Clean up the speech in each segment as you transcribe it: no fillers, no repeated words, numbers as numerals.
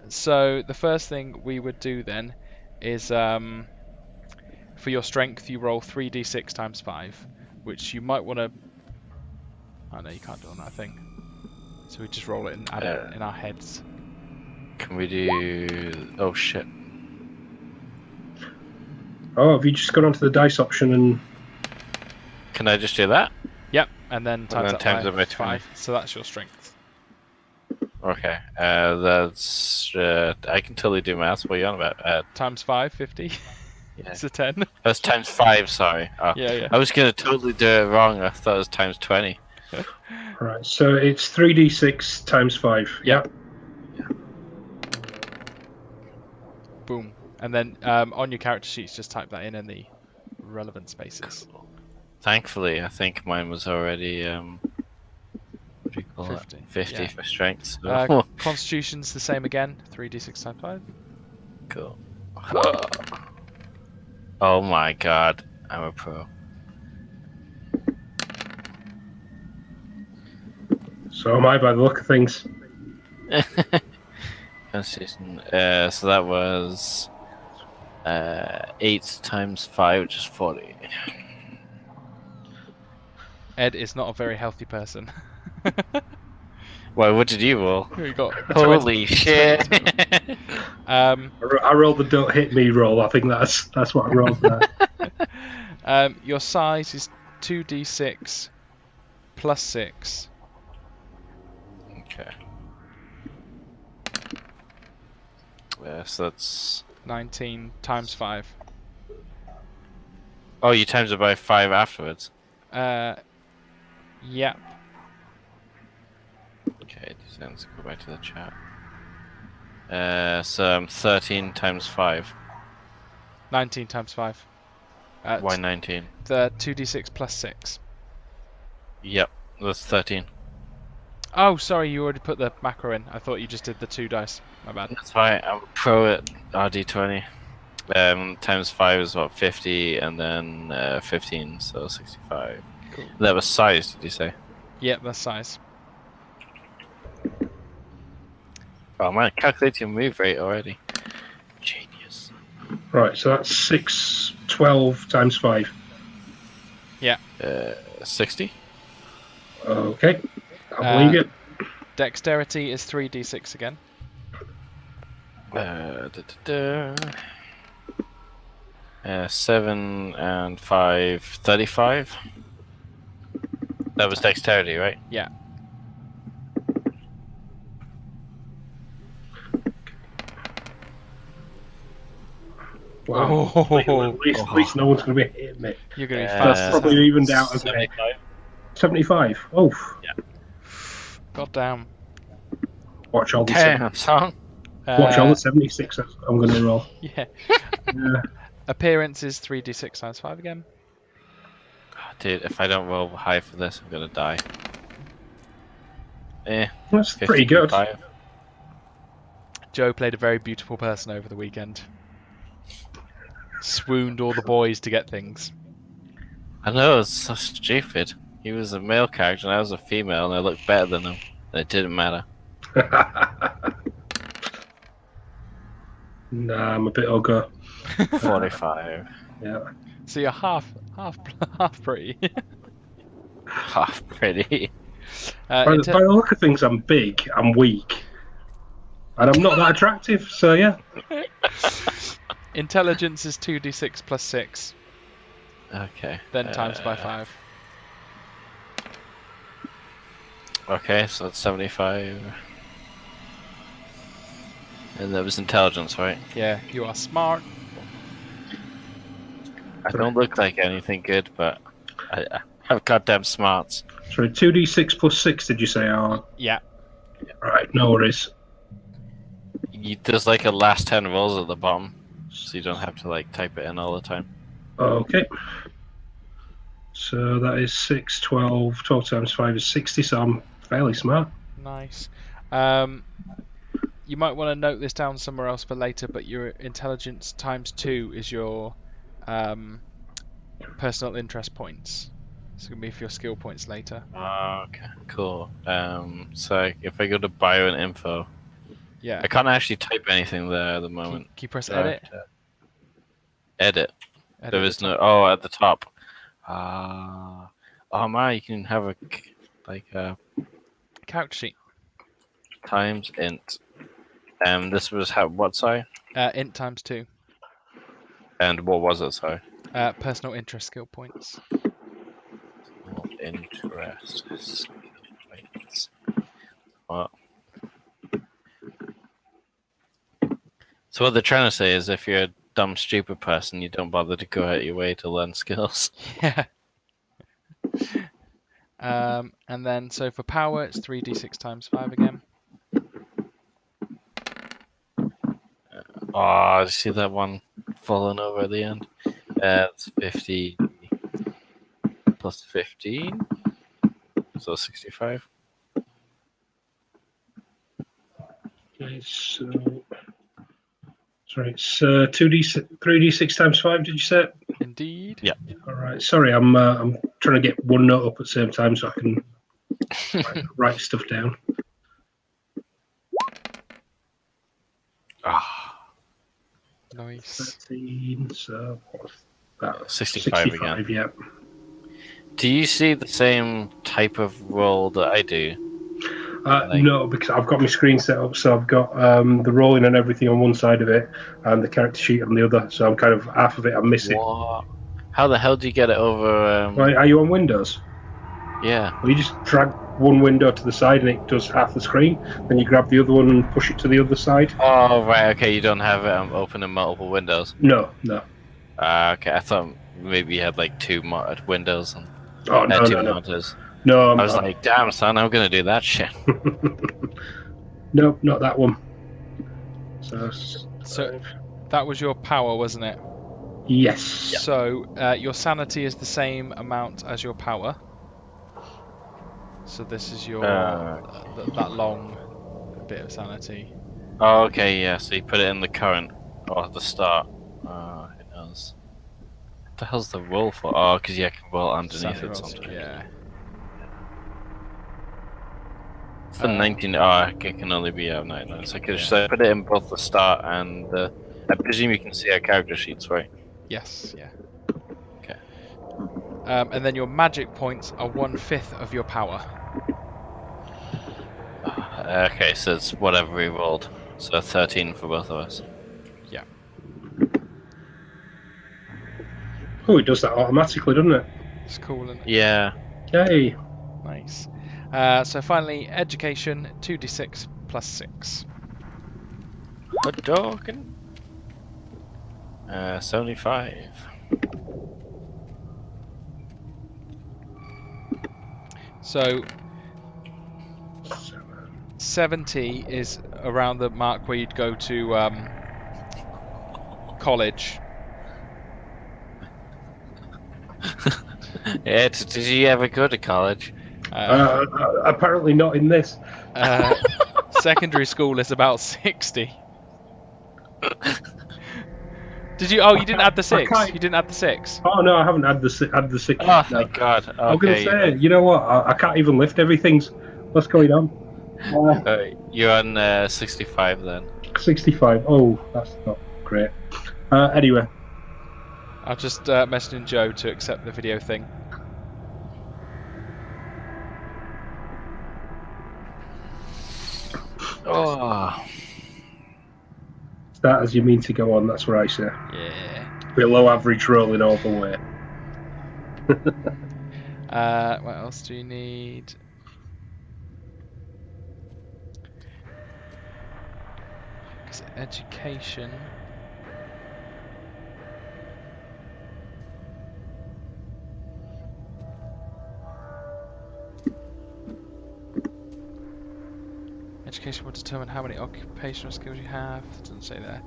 So the first thing we would do then is for your strength, you roll 3d6 times 5, which you might want to. Oh no, you can't do on that thing. So we just roll it and add it in our heads. Can we do... Oh shit. Oh, have you just gone onto the dice option and... Can I just do that? Yep, and then times then that times by it by 20. 5. So that's your strength. Okay. That's... I can totally do maths. What are you on about? Times 5, 50. Yeah. It's a 10. That's times 5, sorry. Oh. Yeah. I was going to totally do it wrong. I thought it was times 20. Right, so it's 3d6 times 5. Yeah. Boom. And then on your character sheets, just type that in the relevant spaces. Cool. Thankfully, I think mine was already... what do you call 50. it? 50 Yeah. for strength. So. Constitution's the same again. 3d6 times 5. Cool. Oh my god, I'm a pro. So am I by the look of things. Constitution. So that was 8 times 5, which is 40. Ed is not a very healthy person. Why? What did you roll? You got Holy shit! I rolled the don't hit me roll. I think that's what I rolled there. Your size is 2d6 plus 6. Okay. So that's... 19 times 5. Oh, you times it by 5 afterwards. Yep. Okay, let's go back to the chat. So 13 times 5. 19 times 5. Why 19? The 2d6 plus 6. Yep, that's 13. Oh, sorry, you already put the macro in. I thought you just did the 2 dice. My bad. That's right, I'm pro at RD20. Times 5 is what, 50, and then 15, so 65. Cool. That was size, did you say? Yep, that's size. Oh man, calculate your move rate already. Genius. Right, so that's 6, 12 times 5. Yeah. 60? Okay, I believe it. Dexterity is 3d6 again. 7 and 5, 35. That was dexterity, right? Yeah. Wow. Oh. At least no one's going to be hitting me. You're going to be That's fast. probably evened out. Okay. 75. 75. Oh, God damn. watch all the Damn, son. watch all the 76 I'm going to roll. Yeah. Yeah. Appearance is 3d6 times 5 again. Dude, if I don't roll high for this, I'm gonna die. That's pretty good. 55. Joe played a very beautiful person over the weekend. Swooned all the boys to get things. I know, it's so stupid. He was a male character and I was a female and I looked better than him. And it didn't matter. Nah, I'm a bit ogre. 45. Yeah. So you're half pretty. Half pretty. By the look of things, I'm big, I'm weak, and I'm not that attractive, so yeah. Intelligence is 2d6 plus 6, Okay. then times by 5. Okay, so that's 75. And that was intelligence, right? Yeah, you are smart. I don't look like anything good, but I have goddamn smarts. Sorry, 2d6 plus 6, did you say? Oh, Yeah. right, no worries. There's like a last 10 rolls at the bottom, so you don't have to like type it in all the time. Okay. So that is 6, 12. 12 times 5 is 60, so I'm fairly smart. Nice. You might want to note this down somewhere else for later, but your intelligence times 2 is your personal interest points. It's gonna be for your skill points later. Okay, cool. So if I go to bio and info, Yeah. I can't actually type anything there at the Can moment. you press Do I have edit? to edit. Edit There the is no. top. Oh, at the top. Oh man, you can have a Character sheet. times int. This was what? Sorry. Int times 2. And what was it? Sorry. Personal interest skill points. Interest. Points. What? So what they're trying to say is, if you're a dumb, stupid person, you don't bother to go out your way to learn skills. Yeah. And then, so for power, it's 3d6 times 5 again. Oh, did you see that one falling over at the end? It's 50 plus 15, so 65. Okay, so sorry, it's 3d6 times 5. Did you say? Indeed. Yeah. All right. Sorry, I'm trying to get one note up at the same time so I can write stuff down. Nice. 13. So what's that? 65 again. Yeah. Do you see the same type of roll that I do? No, because I've got my screen set up, so I've got the rolling and everything on one side of it, and the character sheet on the other. So I'm kind of half of it I'm missing. What? How the hell do you get it over? Right, are you on Windows? Yeah. Well, you just drag one window to the side, and it does half the screen. Then you grab the other one and push it to the other side. Oh, right. Okay, you don't have it open in multiple windows. No. Okay, I thought maybe you had like two windows and Oh no, two no. monitors. No, I was like, damn, son, I'm gonna do that shit. No, not that one. So That was your power, wasn't it? yes. So your sanity is the same amount as your power. So this is your that long bit of sanity. Oh, okay, yeah. So you put it in the current or the start. Who knows? What the hell's the roll for? Oh, because you can roll underneath Sanity it rolls, sometimes. yeah. It's the 19. Oh, it can only be 99. So I put it in both the start and the. I presume you can see our character sheets, right? Yes, yeah. Okay. And then your magic points are 1/5 of your power. Okay, so it's whatever we rolled. So 13 for both of us. Yeah. Oh, it does that automatically, doesn't it? It's cool, isn't it? Yeah. Yay. Nice. So finally, education, 2d6 plus 6. Hot dogging. 75. So 70 is around the mark where you'd go to college. Yeah, did you ever go to college? Apparently not in this. Secondary school is about 60. Did you? Oh, you didn't add the 6. You didn't add the 6. Oh no, I haven't had the 6. Oh, no. thank God. Okay, I'm gonna say, you know what? I can't even lift everything. What's going on? You're on 65 then. 65. Oh, that's not great. Anyway. I'll just messaging Joe to accept the video thing. Oh. Start as you mean to go on, that's what I say. Yeah. Below average rolling all the way. What else do you need? Because education. Education will determine how many occupational skills you have. It doesn't say there.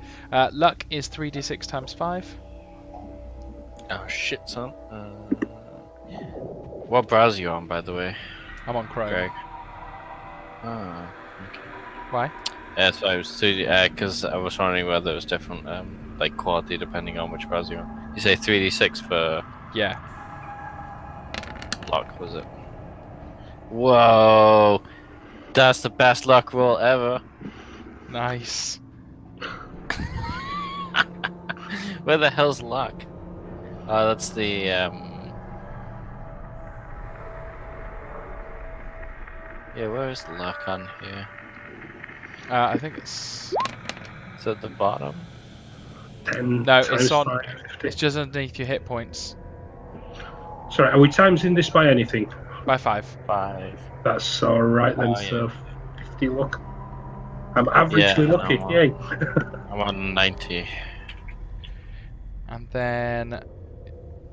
Luck is 3d6 times 5. Oh shit, son. What browser are you on, by the way? I'm on Chrome. Greg? Oh, okay. Why? Yeah, so I was because I was wondering whether it was different, like quality depending on which browser you're on. You say 3d6 for. Yeah. luck, was it? Whoa! That's the best luck roll ever. Nice. Where the hell's luck? Oh, that's the Yeah, where is luck on here? I think it's... Is it at the bottom? 10 No, times it's on... 5, It's 50. just underneath your hit points. Sorry, are we timesing this by anything? By 5. 5. That's all right then. Oh, yeah. So 50 luck. I'm Yeah, averagely and lucky. Yay! I'm on 90. And then...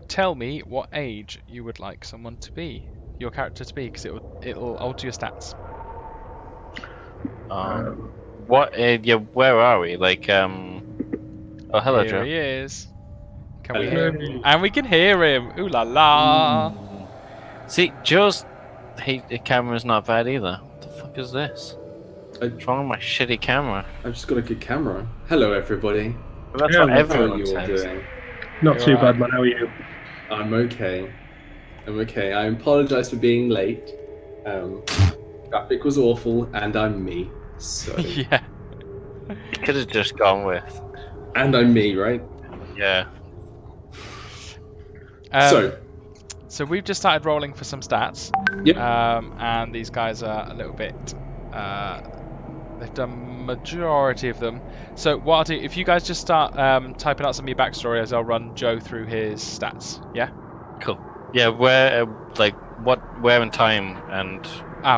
Tell me what age you would like someone to be. Your character to be, because it'll alter your stats. What? Yeah, where are we? Like, Oh, hello, Here Joe. he is. Can we Hello. hear him? And we can hear him. Ooh la la. See, Joe's camera's not bad either. What the fuck is this? What's wrong with my shitty camera? I've just got a good camera. Hello, everybody. Well, that's Yeah, what that's How are everyone you all says. doing? Not You're too right. bad, man. How are you? I'm okay. I'm okay. I apologize for being late. Traffic was awful, and I'm me. So, Yeah. You could have just gone with. and I'm me, right? Yeah. So we've just started rolling for some stats. Yep. And these guys are a little bit. They've done majority of them. So what I'll do, if you guys just start typing out some of your backstory, as I'll run Joe through his stats. Yeah. Cool. Yeah, where, where in time and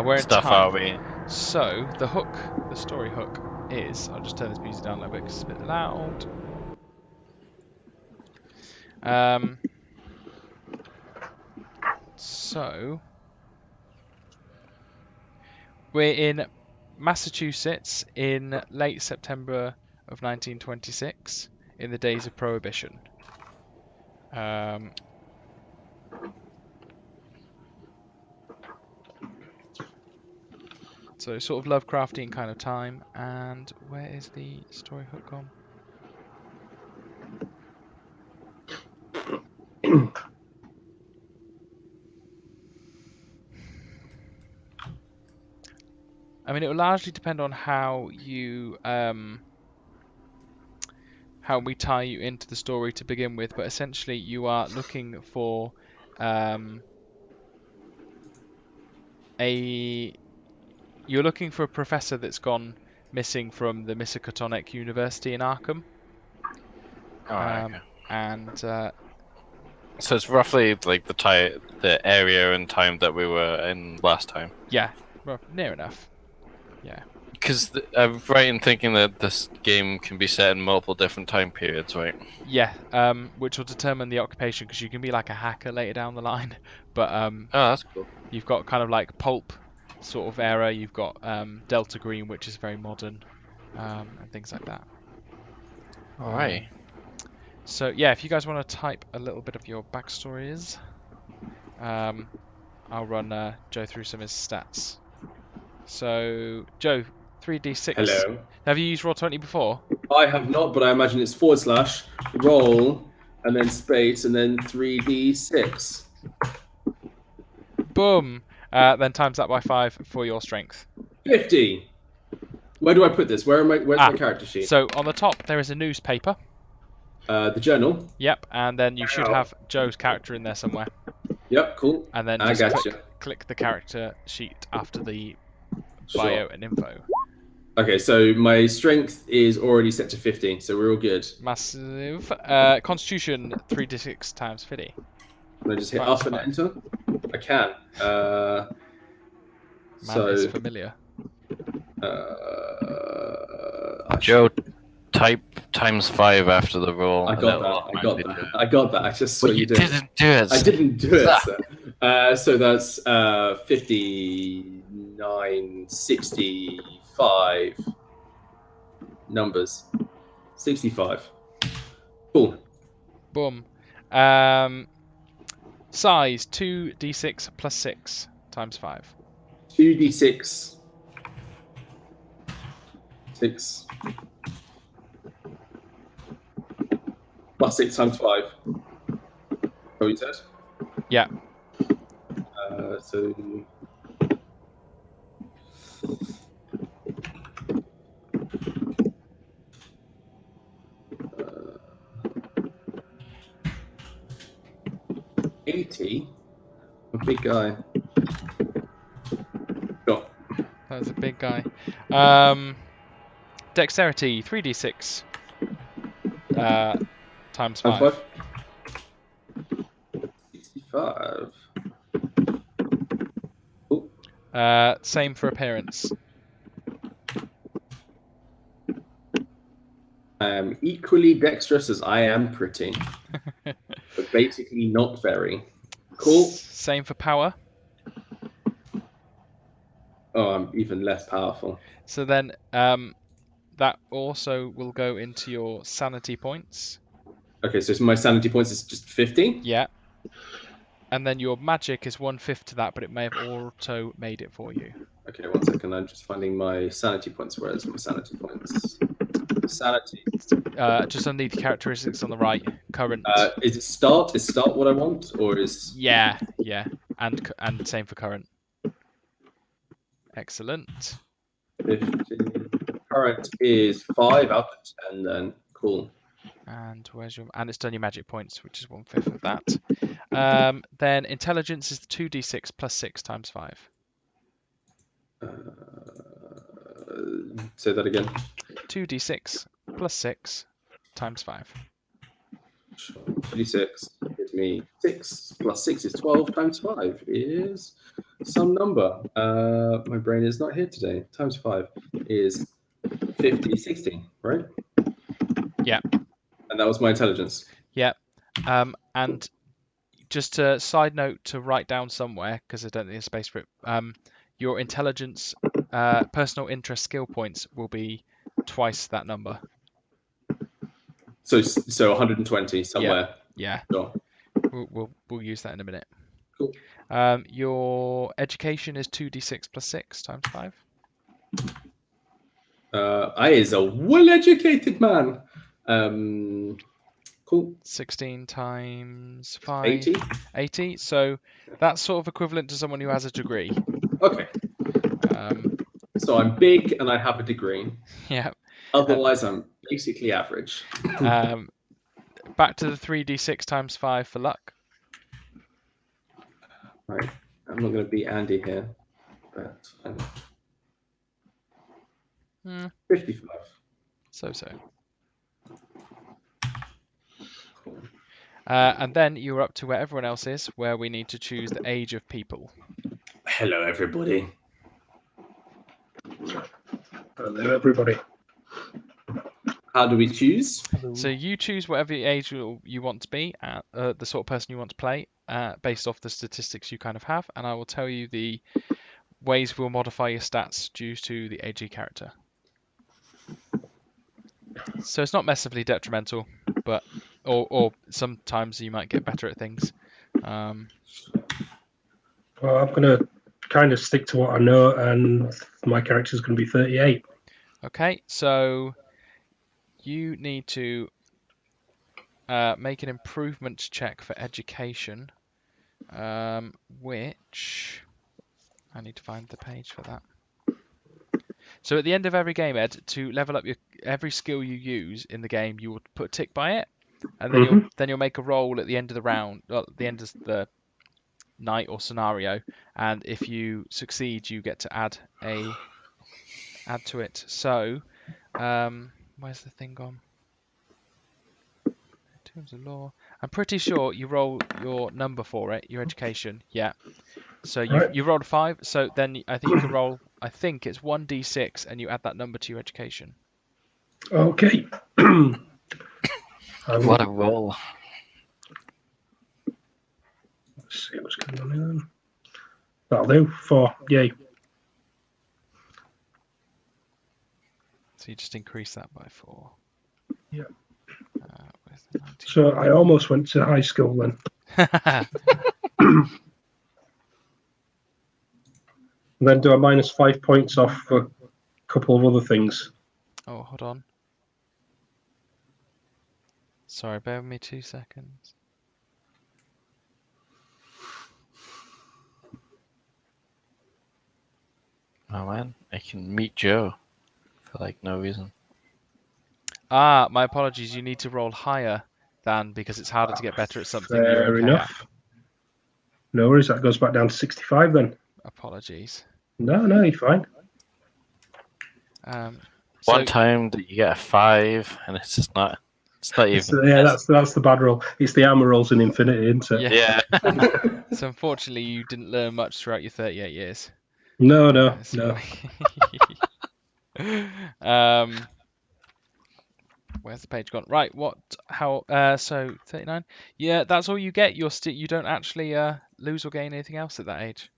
We're in stuff time. are we? So the hook, the story hook is. I'll just turn this music down a little bit because it's a bit loud. So we're in Massachusetts in late September of 1926, in the days of Prohibition. So sort of Lovecraftian kind of time. And where is the story hook gone? I mean, it will largely depend on how you how we tie you into the story to begin with, but essentially you are looking for you're looking for a professor that's gone missing from the Miskatonic University in Arkham. Okay. And So it's roughly like the area and time that we were in last time. yeah, well, near enough. Yeah. Because I'm right in thinking that this game can be set in multiple different time periods, right? Yeah, which will determine the occupation, because you can be like a hacker later down the line, but Oh, that's cool. you've got kind of like pulp sort of era, you've got Delta Green, which is very modern, and things like that. Alright. So yeah, if you guys want to type a little bit of your backstories, I'll run Joe through some of his stats. So Joe, 3d6. Hello. Have you used Roll20 before? I have not, but I imagine it's / roll and then space and then 3d6. Boom. Then times that by 5 for your strength. 50. Where do I put this? Where's my character sheet? So on the top there is a newspaper. The journal. Yep, and then you should have Joe's character in there somewhere. Yep, cool. And then I just gotcha. click the character sheet after the Sure. bio and info. Okay, so my strength is already set to 50, so we're all good. Massive. Constitution 3d6 times 50. Can I just hit Minus up and 5. enter? I can. Man is familiar. Joe, type ×5 after the roll. I got that. I got that. I just saw Well, you do it. didn't do it. I didn't do it. So that's 59, 65 numbers. 65. Cool. Boom. Size 2d6 plus 6 times 5. 2d6. 6. Plus 6 times 5. What you said? Yeah. So 80. A big guy. Go. That was a big guy. Dexterity 3d6 times And 5. 65. Oh, Same for appearance. I am equally dexterous as I am pretty, but basically not very. Cool. Same for power. Oh, I'm even less powerful. So then that also will go into your sanity points. Okay, so my sanity points is just 50. Yeah. And then your magic is 1/5 to that, but it may have auto made it for you. Okay, 1 second. I'm just finding my sanity points. Where is my sanity points? Sanity. Just underneath the characteristics on the right. Current. Is it start? Is start what I want, or is Yeah. And same for current. Excellent. 50? Current is 5 out of 10. Then cool. And where's your? And it's done your magic points, which is 1/5 of that. Then intelligence is 2d6 plus 6 times 5. Say that again. 2d6 plus 6 times 5. 36 gives me 6 plus 6 is 12 times 5 is some number. My brain is not here today. Times 5 is 50, 60, right? Yeah. And that was my intelligence. Yeah. And just a side note to write down somewhere, because I don't think there's space for it. Your intelligence, personal interest skill points will be twice that number. So 120 somewhere. Yeah. Sure. We'll use that in a minute. Cool. Your education is 2d6 plus 6 times 5. I is a well-educated man. Cool. 16 times 5. 80. 80. So that's sort of equivalent to someone who has a degree. Okay. So I'm big and I have a degree. Yeah. Otherwise, I'm basically average. Back to the 3d6 times 5 for luck. Right. I'm not going to beat Andy here. But 55. So. Cool. And then you're up to where everyone else is, where we need to choose the age of people. Hello, everybody. Hello, everybody. How do we choose? So you choose whatever age you want to be, the sort of person you want to play, based off the statistics you kind of have, and I will tell you the ways we'll modify your stats due to the age of your character. So it's not massively detrimental, but or sometimes you might get better at things. Well, I'm going to kind of stick to what I know, and my character's going to be 38. Okay, so you need to make an improvement check for education, which I need to find the page for that. So at the end of every game, Ed, to level up every skill you use in the game, you will put a tick by it, and then you'll make a roll at the end of the round, at the end of the night or scenario, and if you succeed, you get to add to it. So, where's the thing gone? In terms of law, I'm pretty sure you roll your number for it, your education. Yeah. So you rolled a 5. So then I think you can roll. I think it's 1d6, and you add that number to your education. Okay. What a roll. Let's see what's going on here then. That'll do. 4. Yay. So you just increase that by 4. Yeah. Where's the 19? So I almost went to high school then. And then do I minus 5 points off for a couple of other things? Oh, hold on. Sorry, bear with me 2 seconds. Oh man, I can meet Joe for like no reason. Ah, my apologies. You need to roll higher than because it's harder to get better at something you're Fair okay enough. No worries, that goes back down to 65 then. at. Apologies. No, you're fine. So One time that you get a 5, and it's just not. It's not even. That's the bad roll. It's the armor rolls in infinity, isn't it? yeah. Yeah. So unfortunately, you didn't learn much throughout your 38 years. No. That's funny. Where's the page gone? Right. What? How? So 39. Yeah, that's all you get. You don't actually lose or gain anything else at that age.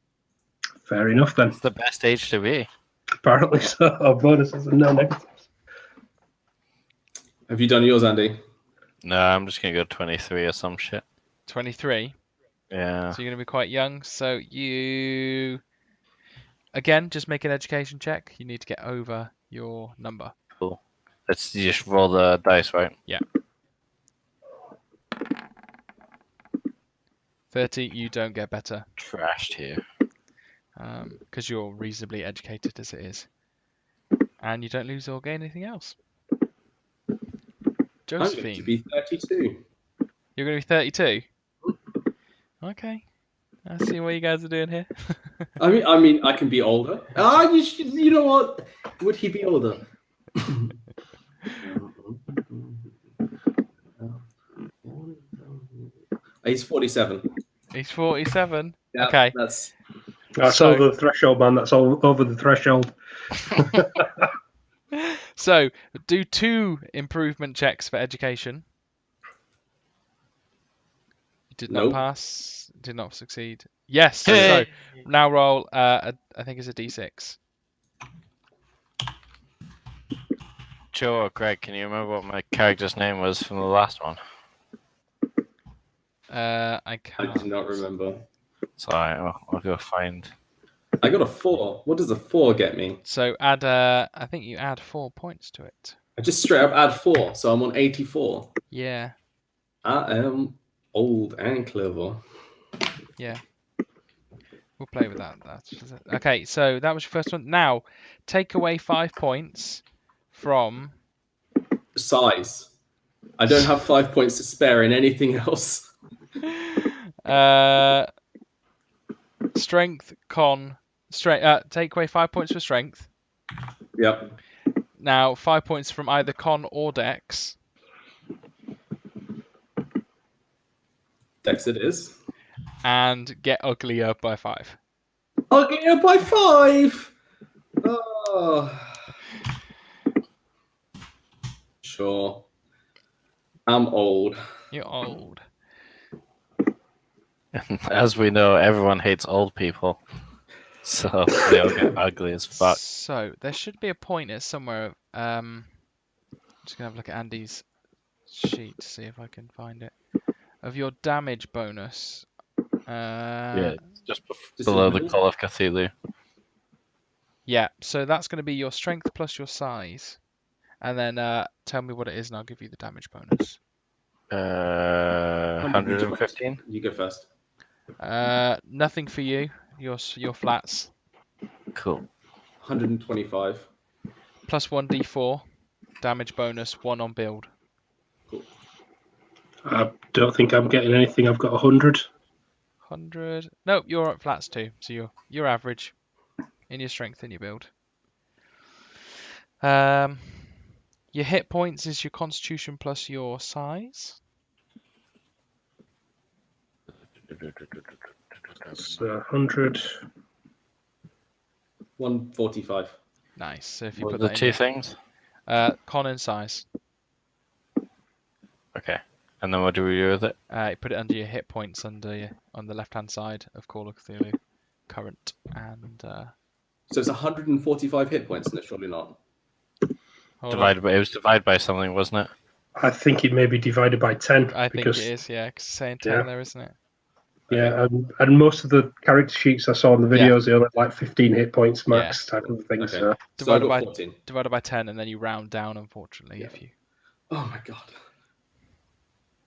Fair enough then. It's the best age to be. Apparently so. Bonuses and no negatives. Have you done yours, Andy? No, I'm just gonna go 23 or some shit. 23. Yeah. So you're gonna be quite young. So you again just make an education check. You need to get over your number. Cool. You just roll the dice, right? Yeah. 30. You don't get better. Trashed here. Because you're reasonably educated as it is. And you don't lose or gain anything else. I'm going Josephine, to be 32. you're going to be 32? Okay. I see what you guys are doing here. I mean, I can be older. You know what? Would he be older? He's 47. He's 47. Yeah, Okay. That's That's over the threshold, man. That's all over the threshold. So, do 2 improvement checks for education. You did not Nope. pass. Did not succeed. Yes. Hey! So, now roll, I think it's a d6. Joe or Greg, can you remember what my character's name was from the last one? I I can't. do not remember. It's alright, I'll go find. I got a 4. What does a 4 get me? So, add, I think you add 4 points to it. I just straight up add 4, so I'm on 84. Yeah. I am old and clever. Yeah. We'll play with that. Okay, so that was your first one. Now, take away 5 points from... Size. I don't have 5 points to spare in anything else. Strength, take away 5 points for strength. Yep. Now, 5 points from either con or dex. Dex it is. And get uglier by 5. Uglier by 5! Oh. Sure. I'm old. You're old. As we know, everyone hates old people. So they all get ugly as fuck. So, there should be a pointer somewhere. I'm just going to have a look at Andy's sheet to see if I can find it. Of your damage bonus. Yeah, just Just below in the the middle? Call of Cthulhu. Yeah, so that's going to be your strength plus your size. And then tell me what it is and I'll give you the damage bonus. 115? You go first. Nothing for you. Your flats. Cool. 125. Plus 1d4. Damage bonus, 1 on build. I don't think I'm getting anything. I've got 100. 100. Nope, you're at flats too. So you're average in your strength and your build. Your hit points is your constitution plus your size. That's 100. 145. Nice. So if you What put are the that in two your, things? con and size. Okay. And then what do we do with it? You put it under your hit points on the left hand side of Call of Cthulhu, current, and So it's 145 hit points, and it's surely not. hold on. Divided by, it was divided by something, wasn't it? I think it may be divided by 10. I think because, it is, yeah, because it's saying 10 Yeah. there, isn't it? Yeah, and most of the character sheets I saw in the videos, they only had like 15 hit points max type of thing. Okay. So So I got 14. Divided by 10, and then you round down, unfortunately, Yeah. if you... Oh my god.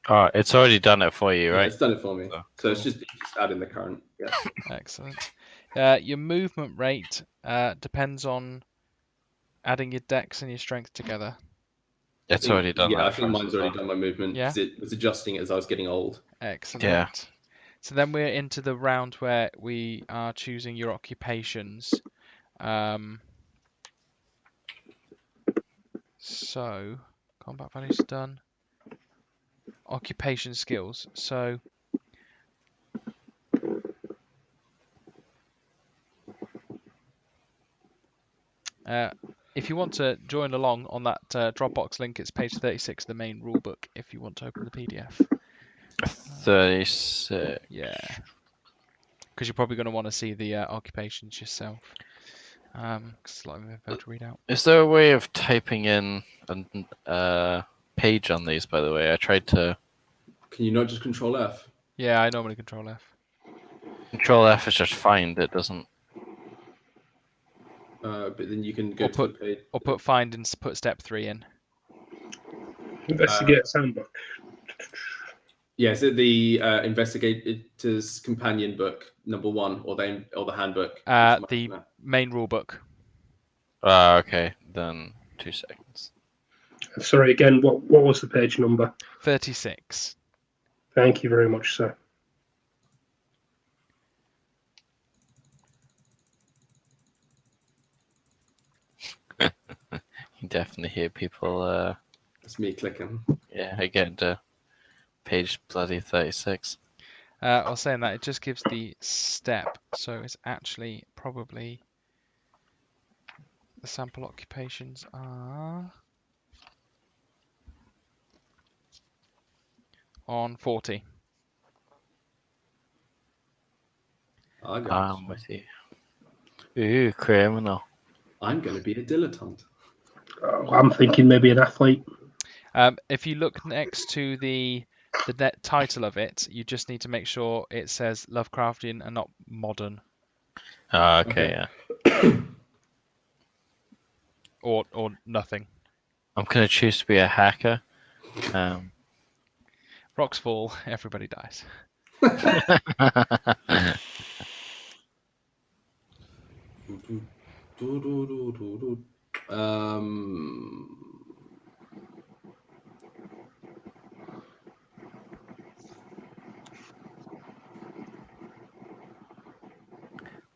Oh, it's already done it for you, Yeah, right? it's done it for me. Oh, So it's just add in the current. Yeah. Excellent. Your movement rate depends on adding your dex and your strength together. It's already done that. I think for us mine's as already well. done my movement Yeah? because it was adjusting as I was getting old. Excellent. Yeah. So then we're into the round where we are choosing your occupations. So combat values done. Occupation skills. So if you want to join along on that Dropbox link, it's page 36 of the main rulebook if you want to open the PDF. 36. Yeah. Because you're probably going to want to see the occupations yourself. Because it's a lot of info to read out. Is there a way of typing in a page on these, by the way? I tried to. Can you not just Control F? Yeah, I normally Control F. Control F is just find, it doesn't. But then you can go Or to put- the page. Or put find and put step 3 in. Investigator's handbook. Yeah, is it the Investigator's Companion book #1 or the handbook? The main rulebook. Okay, then 2 seconds. Sorry, again, what was the page number? 36. Thank you very much, sir. You definitely hear people. It's me clicking. Yeah, I get to page bloody 36. I was saying that it just gives the step, so it's actually probably the sample occupations are on 40. I got I'm with you. Ooh, criminal. I'm going to be a dilettante. I'm thinking maybe an athlete. If you look next to the net title of it, you just need to make sure it says Lovecraftian and not modern, Okay, yeah. or nothing. I'm gonna choose to be a hacker. Rocks fall, everybody dies.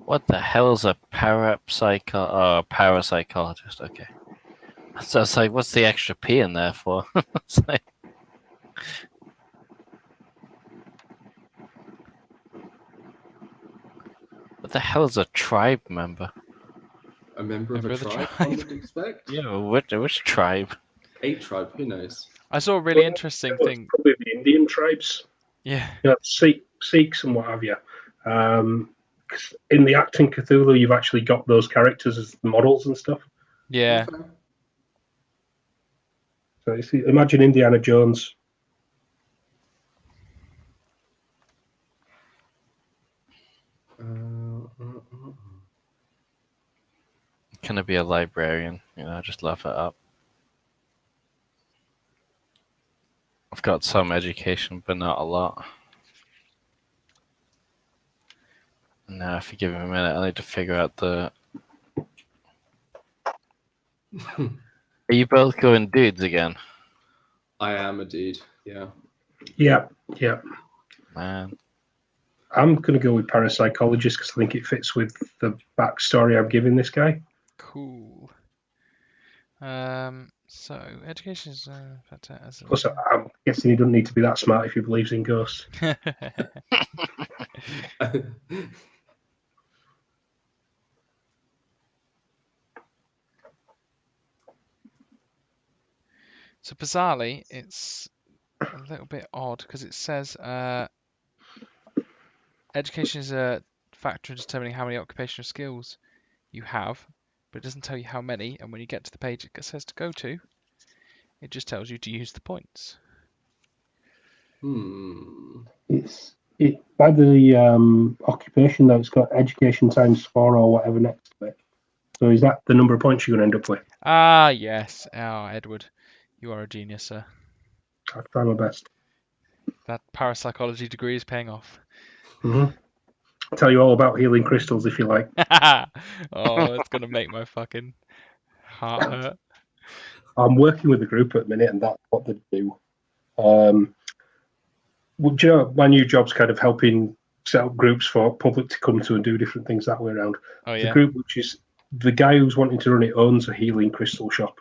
What the hell is a parapsychologist? Okay. So it's like, what's the extra P in there for? It's like, what the hell is a tribe member? A member of Member a of the tribe, tribe. one would expect. Yeah, which tribe? A tribe, who knows? I saw a really interesting Well, thing. Probably the Indian tribes, Yeah. Sikhs and what have you. In the acting Cthulhu, you've actually got those characters as models and stuff. Yeah. Okay. So you see, imagine Indiana Jones. Can I be a librarian? Just laugh it up. I've got some education, but not a lot. Now, if you give me a minute, I need to figure out the. Are you both going dudes again? I am a dude, yeah. Yeah. Man. I'm going to go with parapsychologist because I think it fits with the backstory I'm giving this guy. Cool. So education is better as a... Plus, I'm guessing he doesn't need to be that smart if he believes in ghosts. So bizarrely, it's a little bit odd because it says education is a factor in determining how many occupational skills you have, but it doesn't tell you how many. And when you get to the page it says to go to, it just tells you to use the points. It's by the occupation though. It's got education times 4 or whatever next to it. So is that the number of points you're going to end up with? Ah, yes. Oh, Edward, you are a genius, sir. I'll try my best. That parapsychology degree is paying off. Mm-hmm. tell you all about healing crystals if you like. Oh, it's gonna make my fucking heart hurt. I'm working with a group at the minute, and that's what they do. Well, do you know, my new job's kind of helping set up groups for public to come to and do different things that way around. Oh The yeah. group, which is the guy who's wanting to run it, owns a healing crystal shop,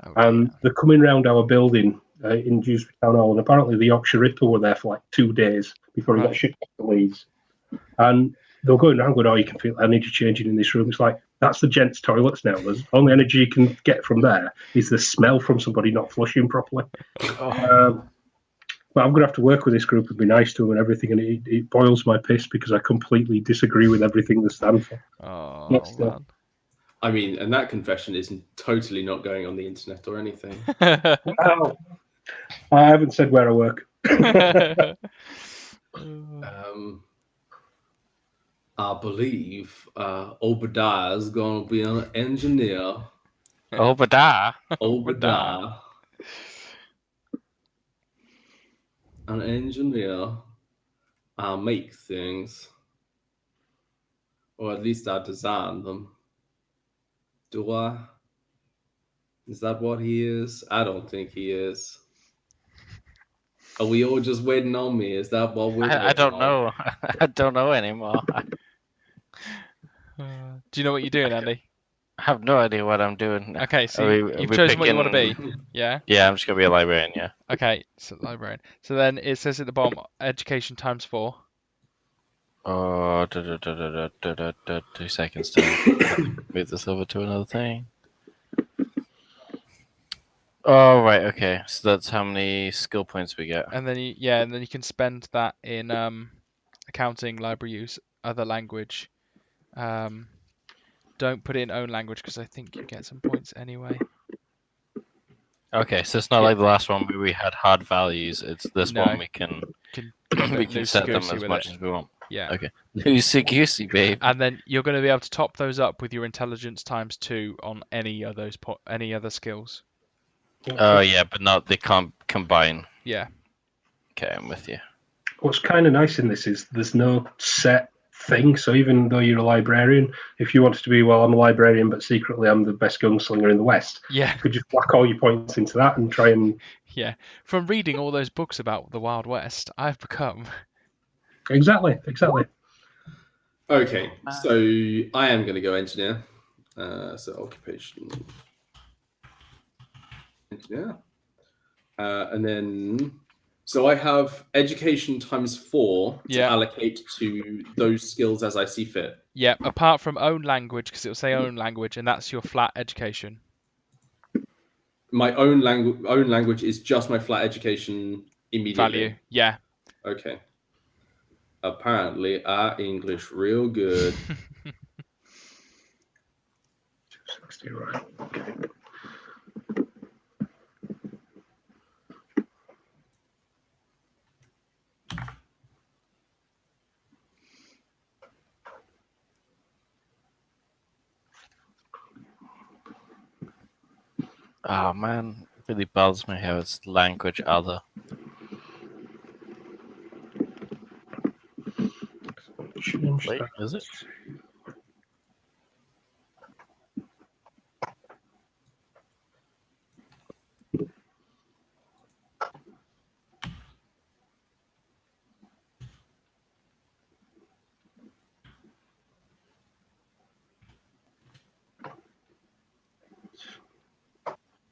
Oh, and dear. they're coming round our building in Dewsbury Town Hall, and apparently the Yorkshire Ripper were there for like 2 days before he got Right. shipped off to Leeds. And they were going around going, "Oh, you can feel energy changing in this room." It's like, that's the gents' toilets now. There's only energy you can get from there is the smell from somebody not flushing properly. But I'm going to have to work with this group and be nice to them and everything, and it boils my piss because I completely disagree with everything they stand for. Oh Yes, man. I mean, and that confession is totally not going on the internet or anything. Ow. I haven't said where I work. I believe Obadiah is going to be an engineer. Obadiah. Obadiah. An engineer. I make things. Or at least I design them. Do I? Is that what he is? I don't think he is. Are we all just waiting on me? Is that what we're I don't know. I don't know anymore. Do you know what you're doing, Andy? I have no idea what I'm doing. Okay, so Are you've we chosen what you want to be. picking- Yeah. Yeah, I'm just gonna be a librarian. Yeah. Okay, so librarian. So then it says at the bottom, education times 4. Oh, 2 seconds to move this over to another thing. Oh, right. Okay. So that's how many skill points we get. And then you can spend that in accounting, library use, other language. Don't put it in own language because I think you get some points anyway. Okay, so it's not Yeah. like the last one where we had hard values. It's this No. one we can Go a we bit can set them loosey-goosey as with much it. as we want. Yeah. Okay. Loosey goosey, babe. And then you're going to be able to top those up with your intelligence times 2 on any of those any other skills. Oh yeah, but not they can't combine. Yeah. Okay, I'm with you. What's kind of nice in this is there's no set thing. So even though you're a librarian, if you wanted to be, well, I'm a librarian, but secretly I'm the best gunslinger in the West, Yeah. you could just whack all your points into that and try and... Yeah. From reading all those books about the Wild West, I've become... Exactly. Okay, so I am going to go engineer. So occupation engineer. And then, so I have education times 4 to allocate to those skills as I see fit. Yeah, apart from own language, because it'll say own language, and that's your flat education. My own language is just my flat education immediately. Value, yeah. Okay. Apparently, our English real good. 260, right? Okay. Oh man, it really bothers me how it's language other. Wait, is it?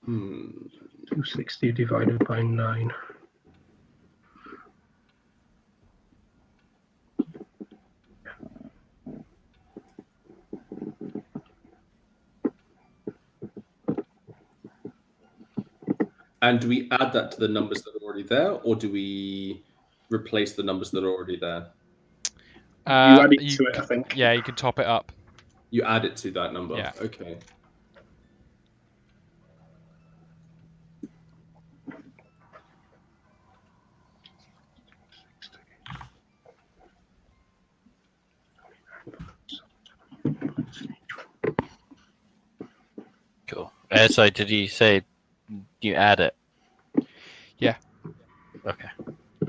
Hmm. 260 divided by 9. And do we add that to the numbers that are already there, or do we replace the numbers that are already there? You add it to it, I think. Yeah, you can top it up. You add it to that number? Yeah. Okay. Cool. So did you say you add it? Yeah. Okay.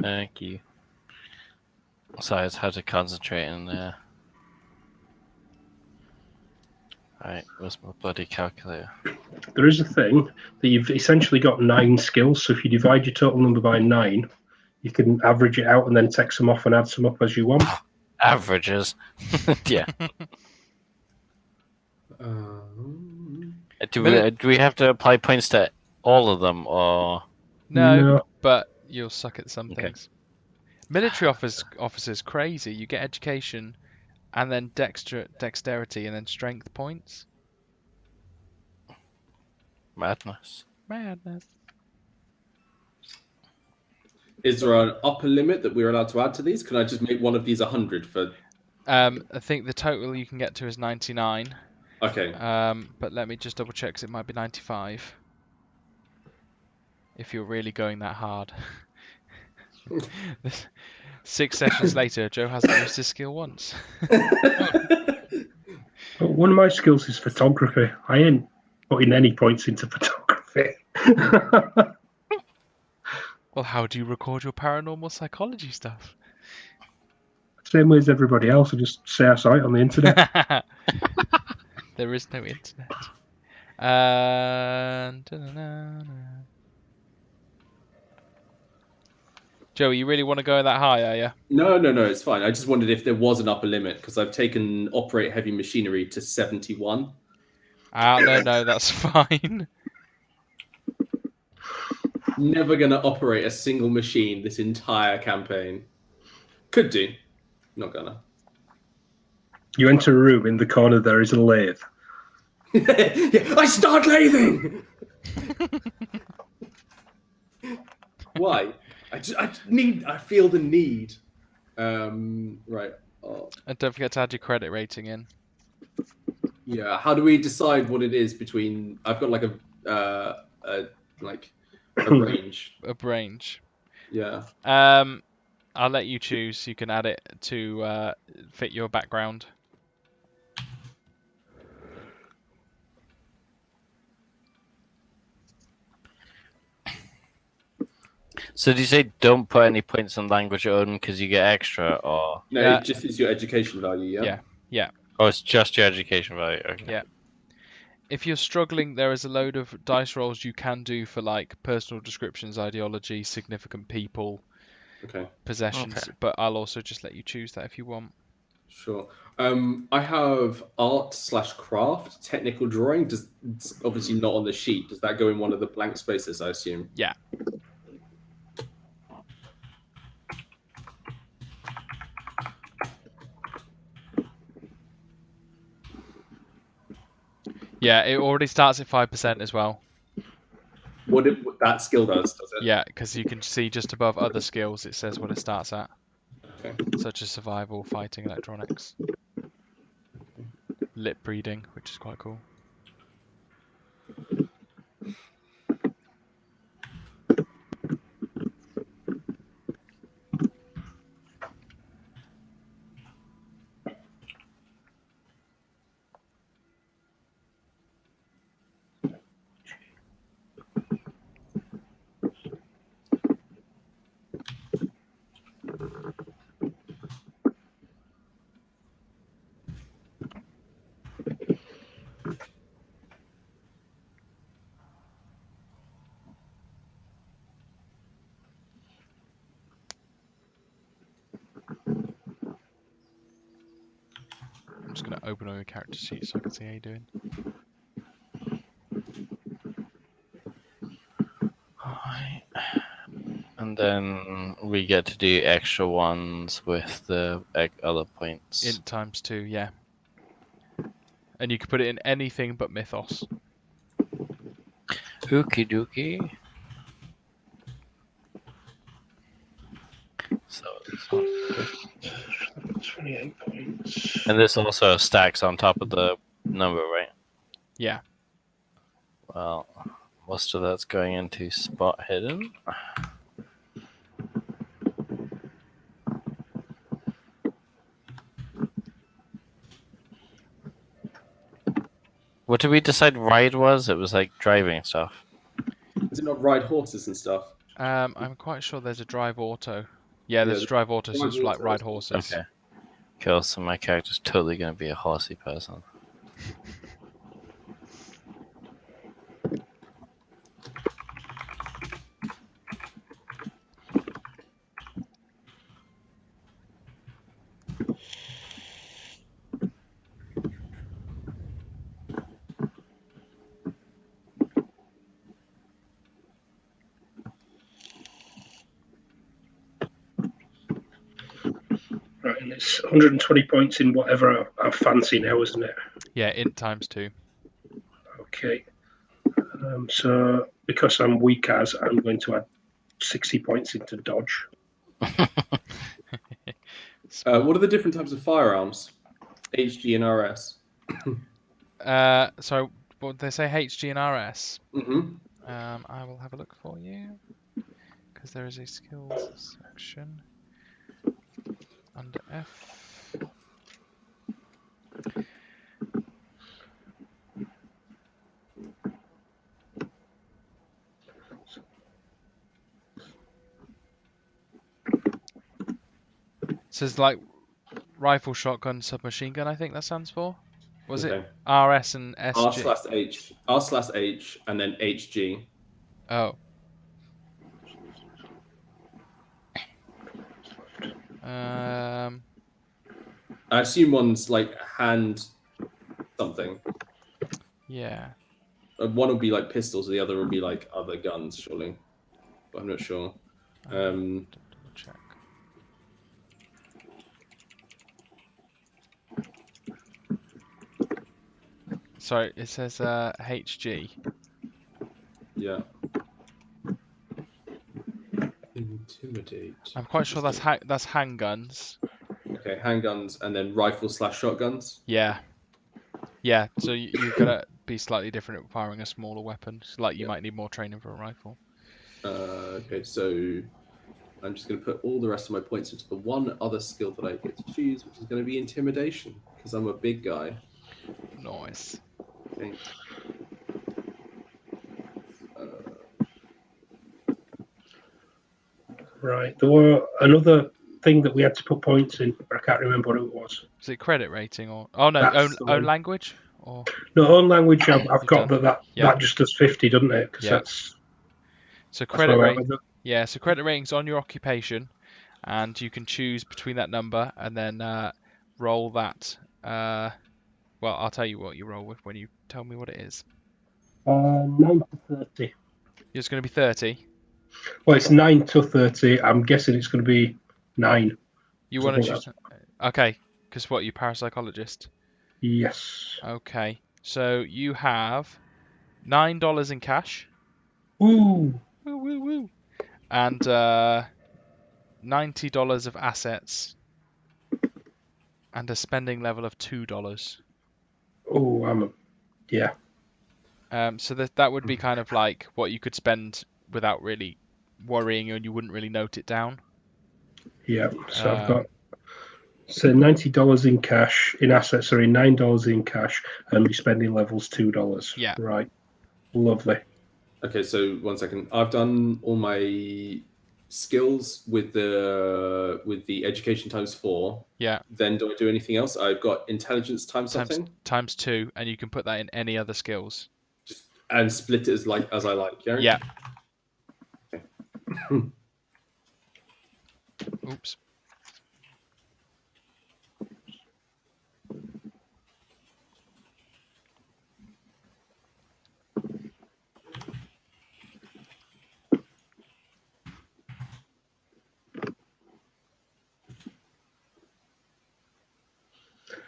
Thank you. So I just had to concentrate in Right, where's my bloody calculator? There is a thing that you've essentially got 9 skills. So if you divide your total number by 9, you can average it out and then take some off and add some up as you want. Averages. Yeah. Do we have to apply points to all of them, or No, but you'll suck at some Okay. things. Military officers crazy. You get education, and then dexterity, and then strength points. madness? Madness. Is there an upper limit that we're allowed to add to these? Can I just make one of these 100 for? I think the total you can get to is 99. Okay. But let me just double check, 'cause it might be 95. If you're really going that hard. 6 sessions later, Joe hasn't used his skill once. But one of my skills is photography. I ain't putting any points into photography. Well, how do you record your paranormal psychology stuff? Same way as everybody else. I just say I saw it on the internet. There is no internet. Da-na-na-na. Joe, you really want to go that high, are you? No, it's fine. I just wondered if there was an upper limit because I've taken operate heavy machinery to 71. No, that's fine. Never gonna operate a single machine this entire campaign. Could do. Not gonna. You enter a room, in the corner there is a lathe. Yeah, I start lathing. Why? I feel the need. Right. Oh, And don't forget to add your credit rating in. yeah. How do we decide what it is between? I've got like a range. A range. Yeah. I'll let you choose. You can add it to fit your background. So do you say don't put any points on language own because you get extra, or No, Yeah. it just is your education value. Yeah. Yeah. oh, it's just your education value? Okay. Yeah. If you're struggling, there is a load of dice rolls you can do for like personal descriptions, ideology, significant people, Okay. possessions. Okay. But I'll also just let you choose that if you want. Sure. I have art/craft, technical drawing. It's obviously not on the sheet. Does that go in one of the blank spaces? I assume. Yeah. Yeah, it already starts at 5% as well. What that skill does it? Yeah, because you can see just above other skills, it says what it starts at. Okay. Such as survival, fighting, electronics, lip reading, which is quite cool. I'm just going to open all your character sheets so I can see how you're doing. Alright. And then we get to do extra ones with the other points. Int times 2, yeah. And you can put it in anything but mythos. Okie dokie. So it's 28 points. and this also stacks on top of the number, right? Yeah. Well, most of that's going into spot hidden. What did we decide ride was? It was like driving stuff. Is it not ride horses and stuff? I'm quite sure there's a drive auto. Yeah, there's a drive auto, so it's like ride horses. Okay. Cool, so my character's totally going to be a horsey person. And it's 120 points in whatever I fancy now, isn't it? Yeah, int times 2. Okay. So because I'm weak as, I'm going to add 60 points into dodge. What are the different types of firearms? HG and RS. So what did they say? HG and RS. Mm-hmm. I will have a look for you because there is a skills section under F. It says like rifle, shotgun, submachine gun. I think that stands for. Was it Okay. RS and SG? R/H, and then HG. Oh. Um. I assume one's like hand something. Yeah. One will be like pistols, the other will be like other guns, surely. But I'm not sure. Double check. Sorry, it says HG. Yeah. Intimidate. I'm quite sure that's that's handguns. Okay, handguns and then rifle/shotguns. Yeah. Yeah. So you're gonna be slightly different at firing a smaller weapon. It's like you Yeah. might need more training for a rifle. Okay, so I'm just going to put all the rest of my points into the one other skill that I get to choose, which is going to be intimidation, because I'm a big guy. Nice. Okay. Right. There were another thing that we had to put points in, but I can't remember what it was. Is it credit rating or? Oh no, That's the own one. language or? No, own language. I've You've got done. that Yeah. just does 50, doesn't it? Because Yeah. that's So where credit we're at rate. with it. Yeah. So credit rating's on your occupation, and you can choose between that number and then roll that. Well, I'll tell you what you roll with when you tell me what it is. 9 to 30. It's going to be 30. Well, it's 9 to 30. I'm guessing it's going to be 9. You So I want to think choose? Okay. Because what? You parapsychologist. Yes. Okay. So you have $9 in cash. Ooh. Woo woo woo. And $90 of assets. And a spending level of $2. Oh, yeah. So that would be kind of like what you could spend without really worrying, and you wouldn't really note it down. Yeah. So I've got Um, $90 in cash, in assets, sorry, $9 in cash, and my spending level's $2. Yeah. Right. Lovely. Okay, so 1 second. I've done all my skills with the education times 4. Yeah. Then do I do anything else? I've got intelligence times something. Times 2, and you can put that in any other skills. Just and split it as I like. Yeah. Yeah. Oops.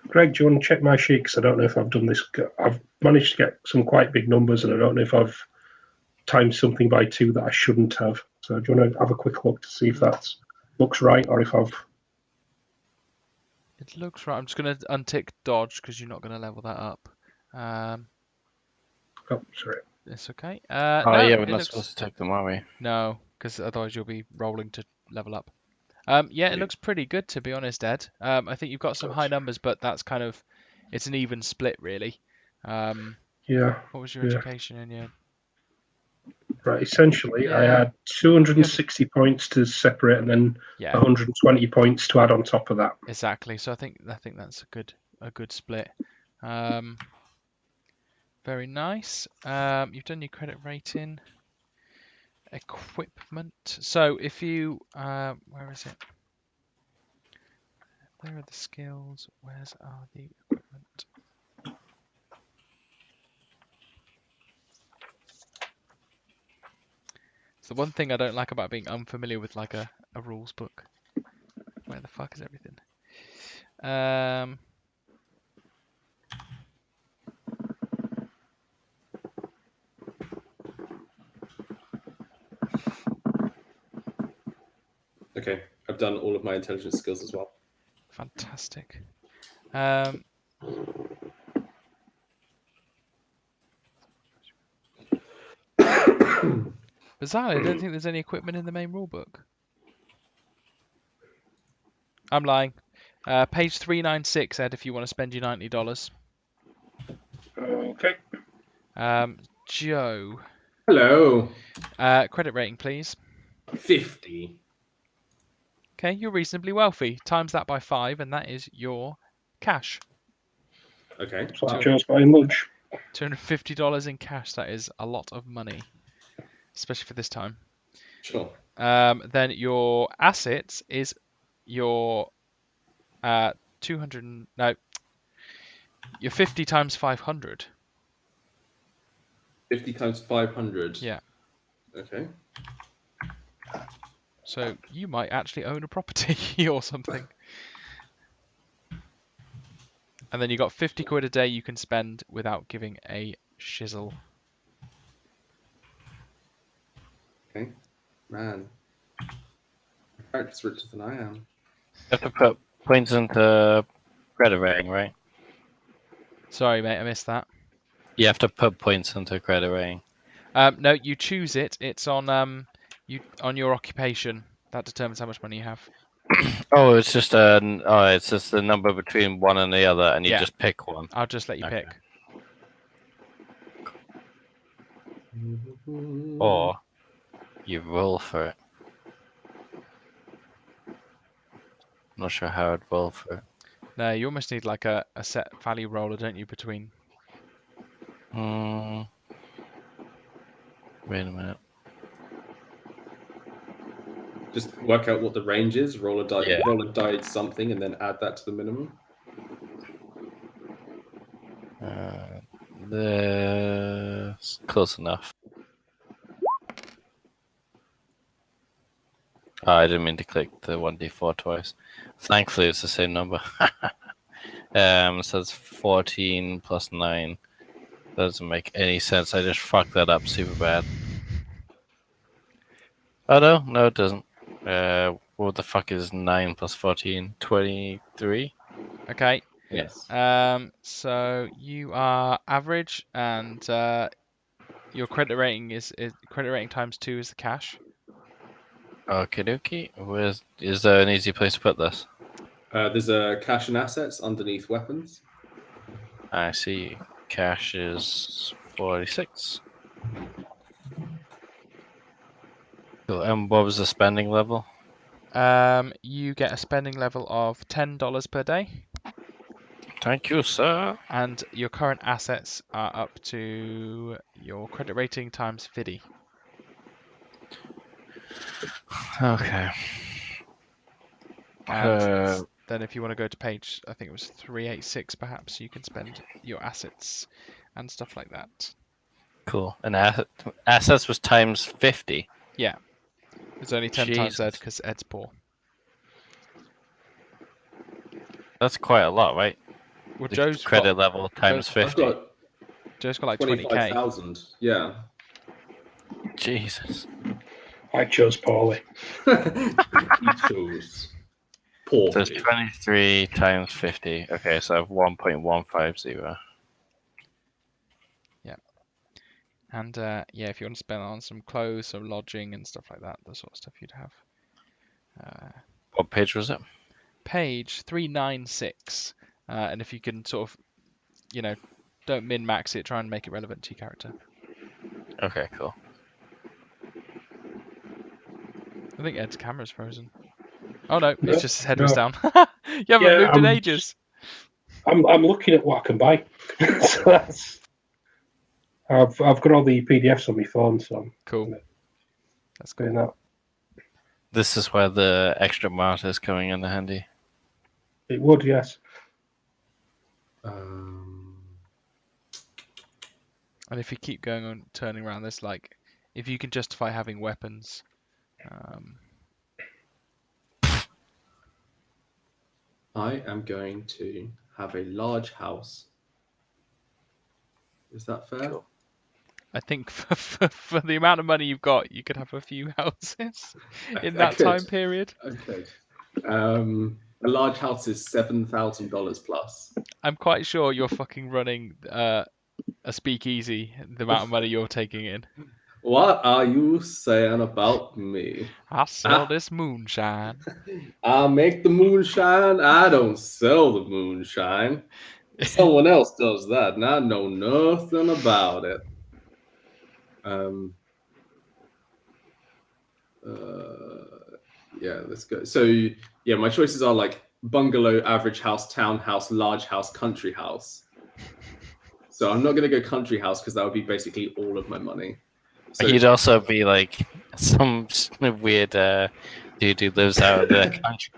Greg, do you want to check my sheet? Because I don't know if I've done this. I've managed to get some quite big numbers, and I don't know if I've timed something by 2 that I shouldn't have. So do you want to have a quick look to see if that looks right, or if I've... It looks right. I'm just going to untick dodge because you're not going to level that up. Oh, sorry. It's okay. Oh No, yeah, we're it not looks... supposed to take them, are we? No, because otherwise you'll be rolling to level up. Yeah, it looks pretty good, to be honest, Ed. I think you've got some high numbers, but that's kind of... It's an even split, really. Yeah. What was your education in your... Right. Essentially, I Yeah. had 260 points to separate, and then Yeah, 120 points to add on top of that. exactly. So I think that's a good split. Very nice. You've done your credit rating, equipment. So if you, where is it? There are the skills. Where's are the equipment? It's the one thing I don't like about being unfamiliar with like a rules book. Where the fuck is everything? Um, Okay, I've done all of my intelligence skills as well. fantastic. Bizarrely, I don't think there's any equipment in the main rulebook. I'm lying. Page 396, Ed, if you want to spend your $90. Okay. Joe, Hello. credit rating, please. 50. Okay, you're reasonably wealthy. Times that by 5, and that is your cash. Okay. So I chose buying lunch. $250 in cash. That is a lot of money, especially for this time. Sure. Then your assets is your 200. No, your 50 times 500. 50 times 500. Yeah. Okay. So you might actually own a property or something. And then you got 50 quid a day you can spend without giving a shizzle. Okay. Man. My character's richer than I am. You have to put points into credit rating, right? Sorry, mate, I missed that. You have to put points into credit rating. No, you choose it. It's on on your occupation. That determines how much money you have. Oh, it's just it's just the number between one and the other, and you Yeah. just pick one. I'll just let you Okay. pick. Or you roll for it. I'm not sure how I'd roll for it. No, you almost need like a set value roller, don't you, between... Wait a minute. Just work out what the range is, roll a die, Yeah. roll a die something, and then add that to the minimum. That's close enough. Oh, I didn't mean to click the 1d4 twice. Thankfully, it's the same number. So it's 14 plus 9. Doesn't make any sense. I just fucked that up super bad. Oh, no. No, it doesn't. What the fuck is 9 plus 14? 23? Okay. Yes. So you are average, and your credit rating is credit rating times 2 is the cash. Okie dokie. Is there an easy place to put this? There's a cash and assets underneath weapons. I see. Cash is 46. Cool. And what was the spending level? You get a spending level of $10 per day, Thank you, sir. and your current assets are up to your credit rating times 50. Okay. And then if you want to go to page, I think it was 386 perhaps, you can spend your assets and stuff like that. Cool. And assets was times 50. Yeah. It's only 10 times Ed Jesus. because Ed's poor. That's quite a lot, right? Well, The Joe's credit level times Joe's- I've 50. got like 20k. 25,000. Yeah. Jesus. I chose poorly. He chose poorly. So it's 23 times 50. Okay, so I have 1.150. And yeah, if you want to spend on some clothes, some lodging and stuff like that, the sort of stuff you'd have. What page was it? Page 396. And if you can sort of, don't min-max it, try and make it relevant to your character. Okay, cool. I think Ed's camera's frozen. Oh no, No, it's just his head was no. down. You haven't Yeah, moved in ages. I'm looking at what I can buy. So that's. I've got all the PDFs on my phone, so I'm Cool. That's cool. doing that. This is where the extra martyr is coming in handy. It would, yes. And if you keep going on turning around, there's like, if you can justify having weapons. I am going to have a large house. Is that fair? Cool. I think for the amount of money you've got, you could have a few houses in I that could. time period. I could. A large house is $7,000 plus. I'm quite sure you're fucking running a speakeasy. The amount of money you're taking in. What are you saying about me? I sell this moonshine. I make the moonshine. I don't sell the moonshine. Someone else does that, and I know nothing about it. Yeah, let's go. So yeah, my choices are like bungalow, average house, townhouse, large house, country house. So I'm not going to go country house because that would be basically all of my money. So He'd also be like some weird dude who lives out in the country,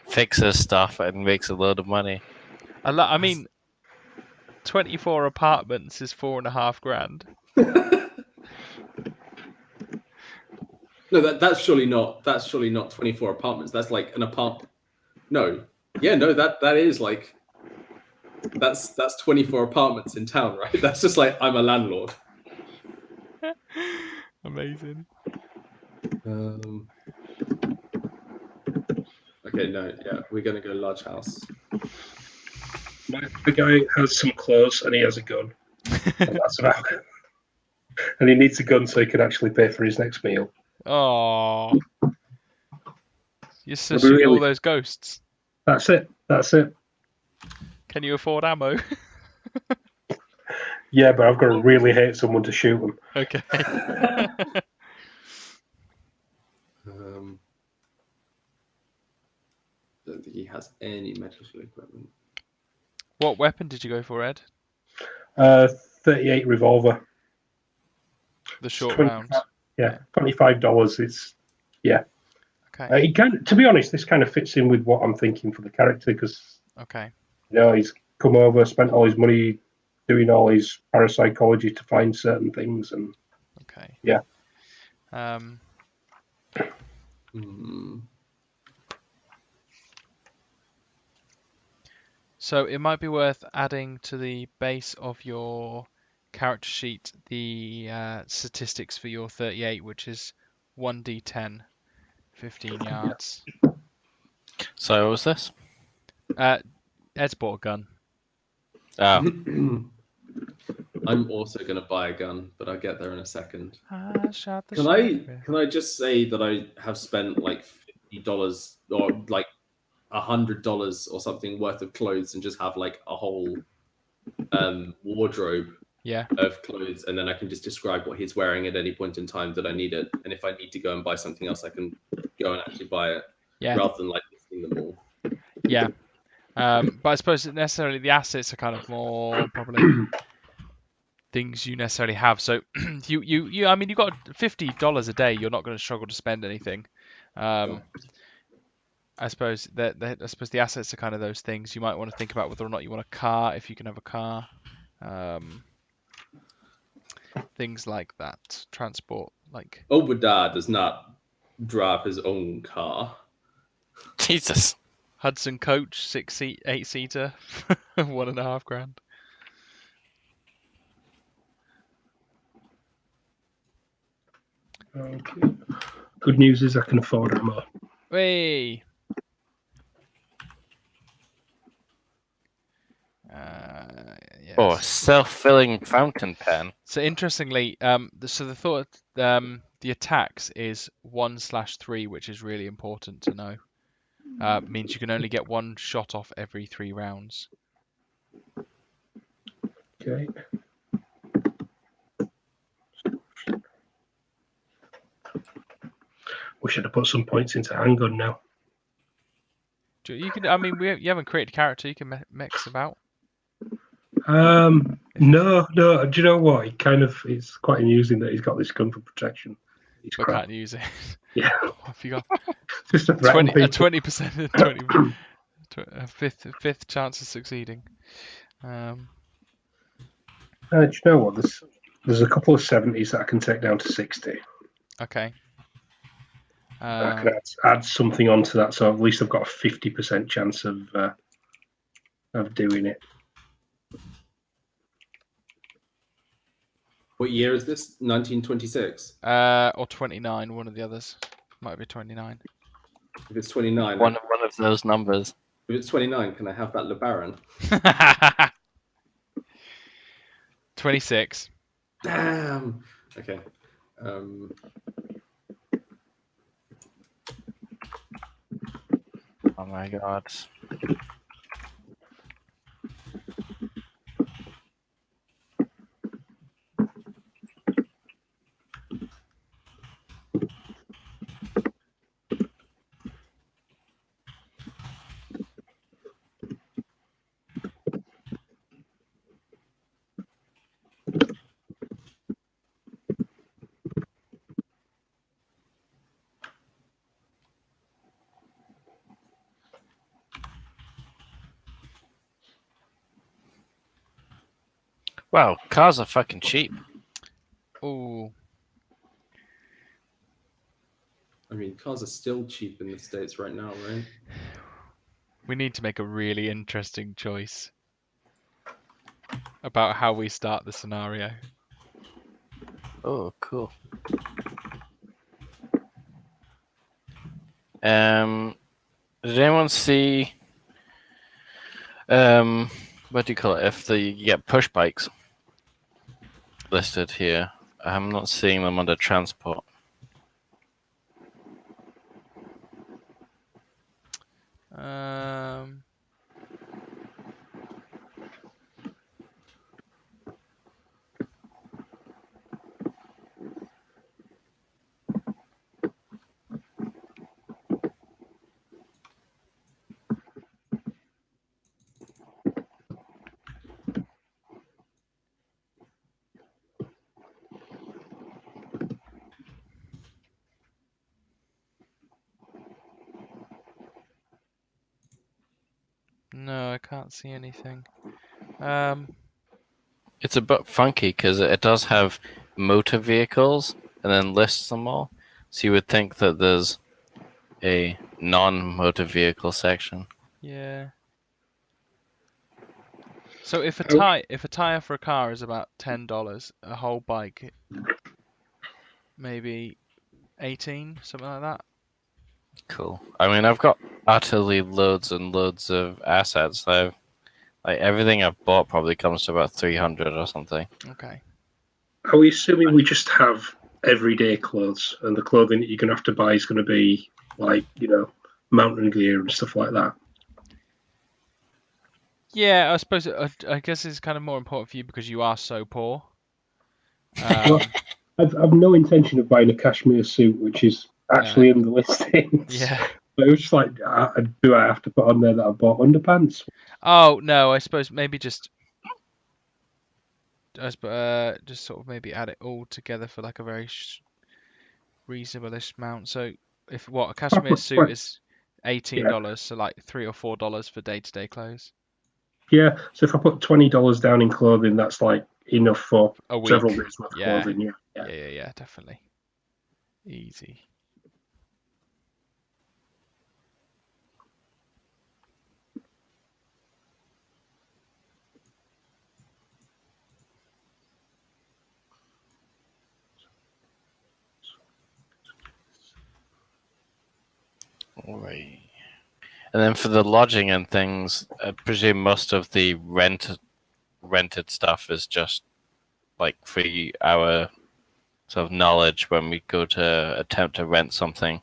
fixes stuff, and makes a load of money. I mean, 24 apartments is $4,500. no, that's surely not. That's surely not 24 apartments. That's like an apartment. No, yeah, no, that is like that's 24 apartments in town, right? That's just like I'm a landlord. Amazing. Okay, no, yeah, we're gonna go large house. The guy has some clothes and he has a gun. And that's about it. And he needs a gun so he can actually pay for his next meal. Oh, you just That'd shoot be all really- those ghosts. That's it. That's it. Can you afford ammo? Yeah, but I've got to really hate someone to shoot them. Okay. Don't think he has any medical equipment. What weapon did you go for, Ed? 38 revolver. The short 25 round. Yeah, $25. It's Okay. it kind to be honest, this kind of fits in with what I'm thinking for the character because Okay. he's come over, spent all his money doing all his parapsychology to find certain things, and Okay. Yeah. So it might be worth adding to the base of your character sheet the statistics for your 38, which is 1d10, 15 yards. So what was this? Ed's bought a gun. Oh, I'm also gonna buy a gun, but I'll get there in a second. I shot the Can sheriff. I just say that I have spent like $50 or like $100 or something worth of clothes and just have like a whole wardrobe Yeah. of clothes, and then I can just describe what he's wearing at any point in time that I need it, and if I need to go and buy something else, I can go and actually buy it rather than like listing them all. Yeah. But I suppose that necessarily the assets are kind of more probably things you necessarily have. So you I mean you've got $50 a day. You're not going to struggle to spend anything. I suppose the assets are kind of those things. You might want to think about whether or not you want a car, if you can have a car. Things like that. Transport, like Obadiah does not drive his own car. Jesus. Hudson coach, 8-seater, $1,500. Okay. Good news is I can afford ammo. Hey. Yes. Oh, self-filling fountain pen. So interestingly, the attacks is 1/3, which is really important to know. Means you can only get one shot off every 3 rounds. Okay. We should have put some points into handgun now. You can. I mean, you haven't created a character. You can mix about. No. Do you know what? It's quite amusing that he's got this gun for protection. He's But crap. can't use it. Yeah. If you got Just to threaten 20%, a fifth chance of succeeding. Do you know what? There's a couple of 70s that I can take down to 60. Okay. I can add something onto that, so at least I've got a 50% chance of of doing it. What year is this? 1926. Or 29, one of the others. Might be 29. If it's 29, One of those numbers. if it's 29, can I have that LeBaron? 26. Damn. Okay. Oh my god. Wow, cars are fucking cheap. Ooh. I mean, cars are still cheap in the States right now, right? We need to make a really interesting choice about how we start the scenario. Oh, cool. Did anyone see what do you call it? If you get push bikes listed here, I'm not seeing them under transport. Um, no, I can't see anything. It's a bit funky because it does have motor vehicles and then lists them all. So you would think that there's a non-motor vehicle section. Yeah. So if a tire for a car is about $10, a whole bike maybe 18, something like that. Cool. I mean, I've got utterly loads and loads of assets. Like everything I've bought probably comes to about 300 or something. Okay. Are we assuming we just have everyday clothes, and the clothing that you're going to have to buy is going to be like, mountain gear and stuff like that? Yeah, I suppose. I guess it's kind of more important for you because you are so poor. I've no intention of buying a cashmere suit, which is actually in the listings. Yeah. But it was just like, do I have to put on there that I bought underpants? Oh no, I suppose maybe just sort of maybe add it all together for like a very reasonable-ish amount. So if a cashmere suit is $18, so like $3 or $4 for day-to-day clothes. Yeah, so if I put $20 down in clothing, that's like enough for A week. several days worth of Yeah. clothing. Yeah, definitely. Easy. Right. And then for the lodging and things, I presume most of the rented stuff is just like for our sort of knowledge when we go to attempt to rent something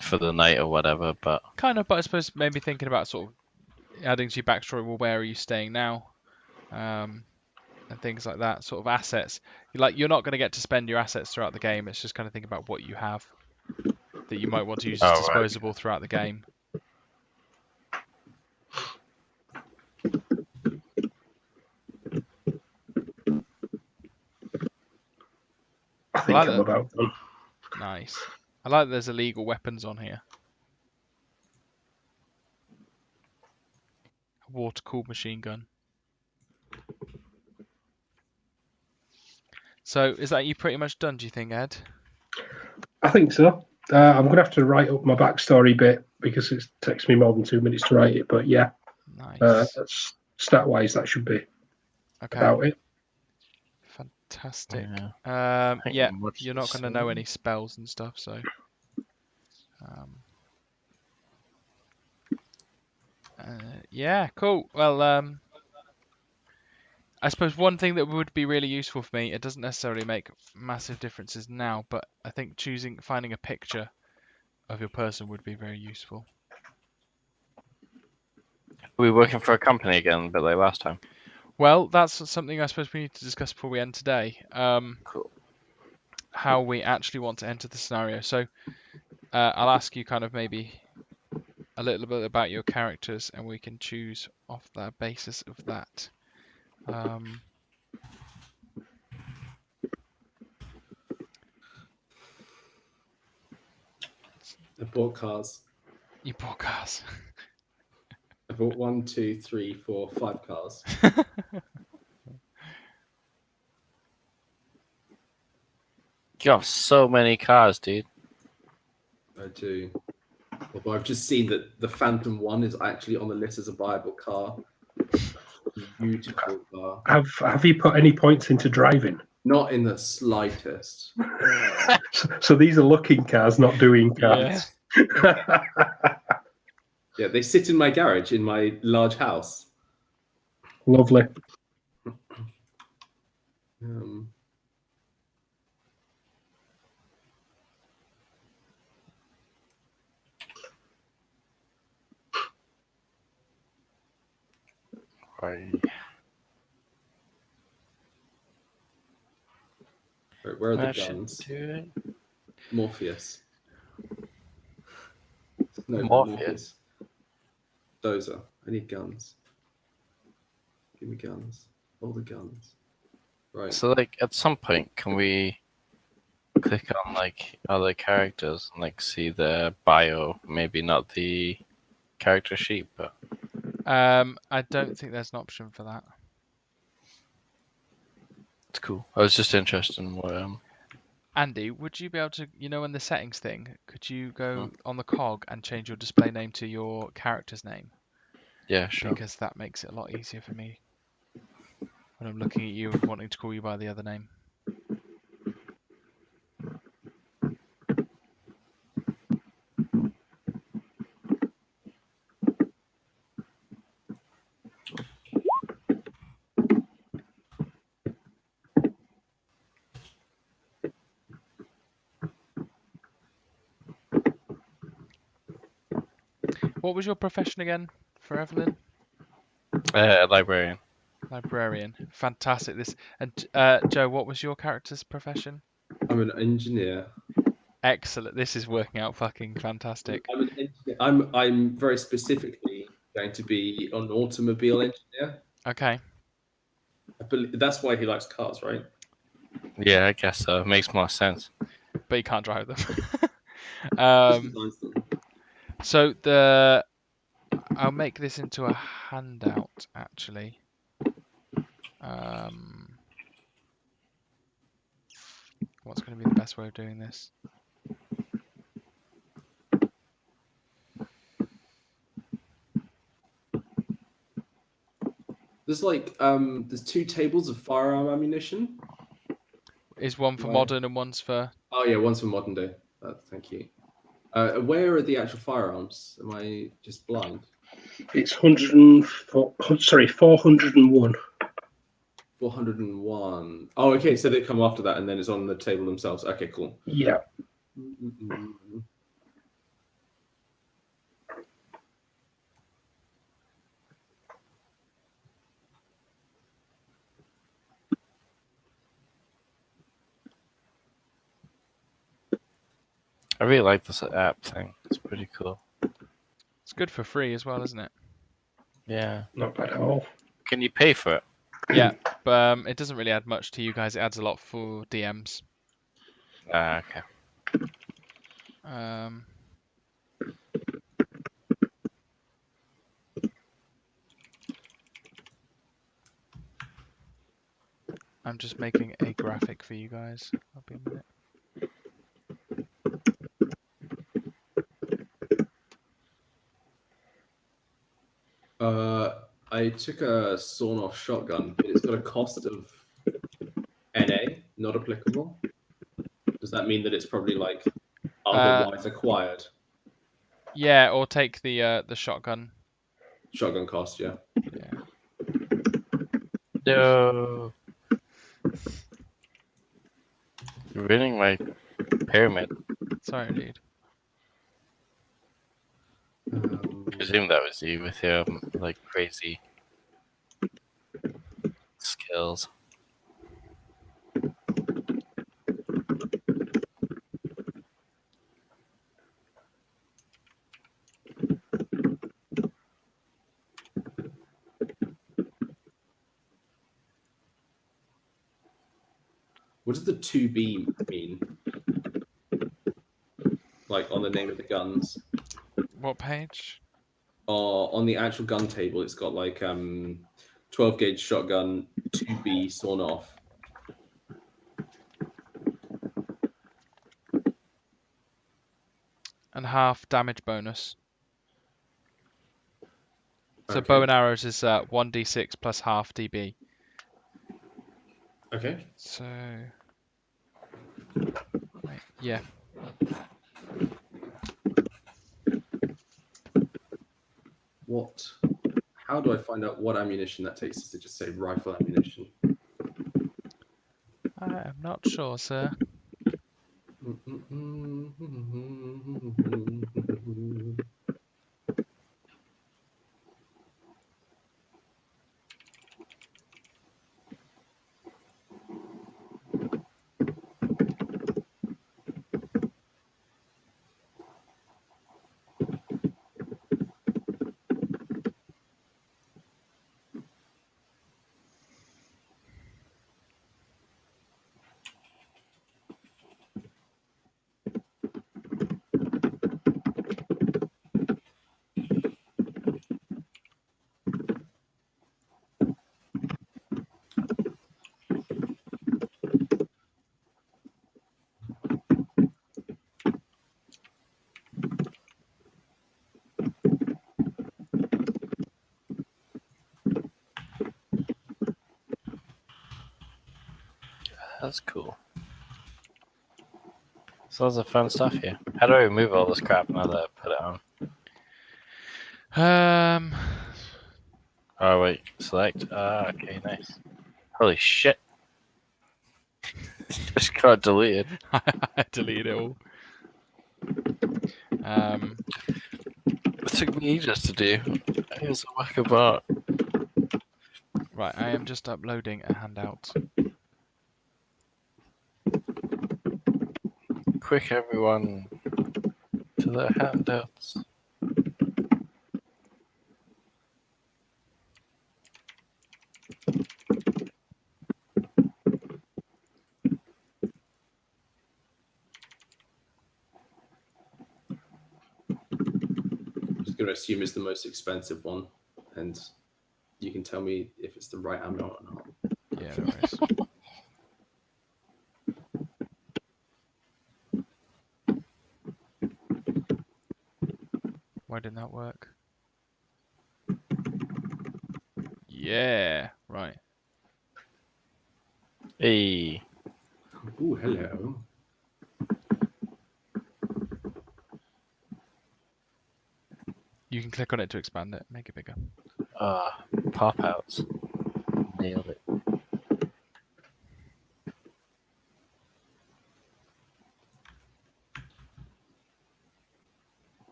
for the night or whatever. But Kind of, but I suppose maybe thinking about sort of adding to your backstory. Well, where are you staying now? And things like that. Sort of assets. You're not going to get to spend your assets throughout the game. It's just kind of thinking about what you have that you might want to use as disposable throughout the game. I think I'm about done. Nice. I like that there's illegal weapons on here. A water-cooled machine gun. So is that you pretty much done, do you think, Ed? I think so. I'm going to have to write up my backstory bit because it takes me more than 2 minutes to write it, but yeah. Nice. Stat wise, that should be Okay. about it. Fantastic. Yeah. think Yeah, much you're the not going to know same. any spells and stuff, so. Yeah, cool. Well, I suppose one thing that would be really useful for me, it doesn't necessarily make massive differences now, but I think finding a picture of your person would be very useful. Are we working for a company again, a bit like last time? Well, that's something I suppose we need to discuss before we end today. Cool. How we actually want to enter the scenario. So I'll ask you kind of maybe a little bit about your characters, and we can choose off the basis of that. I bought cars. You bought cars. I bought 1, 2, 3, 4, 5 cars. You have so many cars, dude. I do. Although I've just seen that the Phantom 1 is actually on the list as a viable car. Beautiful car. Have you put any points into driving? Not in the slightest. So these are looking cars, not doing cars. Yeah, they sit in my garage in my large house. Lovely. Right. Right, where are the That should guns? do it. Morpheus. No, Morpheus. Dozer. I need guns. Give me guns. All the guns. Right. So, like, at some point, can we click on like other characters and like see their bio? Maybe not the character sheet, but I don't think there's an option for that. it's cool. I was just interested in what. Andy, would you be able to, in the settings thing, could you go on the cog and change your display name to your character's name? Yeah, sure. Because that makes it a lot easier for me when I'm looking at you and wanting to call you by the other name. What was your profession again for Evelyn? Librarian. Librarian. Fantastic. Joe, what was your character's profession? I'm an engineer. Excellent. This is working out fucking fantastic. I'm an engineer. I'm very specifically going to be an automobile engineer. Okay. I believe that's why he likes cars, right? Yeah, I guess so. It makes more sense. But you can't drive them. Just designs them. So I'll make this into a handout actually. What's going to be the best way of doing this? There's like there's 2 tables of firearm ammunition. Is one for modern and one's for... Oh yeah, one's for modern day. Thank you. Where are the actual firearms? Am I just blind? It's 401. 401. Oh, okay. So they come after that, and then it's on the table themselves. Okay, cool. Yeah. I really like this app thing. It's pretty cool. It's good for free as well, isn't it? Yeah. Not bad at all. Can you pay for it? Yeah, but it doesn't really add much to you guys. It adds a lot for DMs. Okay. I'm just making a graphic for you guys. I'll be a minute. I took a sawn-off shotgun, but it's got a cost of NA, not applicable. Does that mean that it's probably like otherwise acquired? Yeah, or take the shotgun. Shotgun cost, yeah. Yeah. No. You're ruining my pyramid. Sorry, dude. I presume that was you with your like crazy skills. What does the 2B mean? Like on the name of the guns? What page? On the actual gun table, it's got like 12 gauge shotgun, 2B sawn off. And half damage bonus. So Okay. bow and arrows is 1d6 plus half DB. Okay. So, wait, yeah. What? How do I find out what ammunition that takes? Does it just say rifle ammunition? I am not sure, sir. That's cool. So lots of fun stuff here. How do I remove all this crap now that I put it on? Oh wait, select. Okay, nice. Holy shit! Just got deleted. I deleted it all. It took me ages to do. It was a whack about. Right, I am just uploading a handout. Quick, everyone, to their handouts. I'm just going to assume it's the most expensive one, and you can tell me if it's the right ammo or not. Yeah, no worries. Why didn't that work? Yeah, right. Hey, Ooh, hello. You can click on it to expand it, make it bigger. pop outs. Nailed it.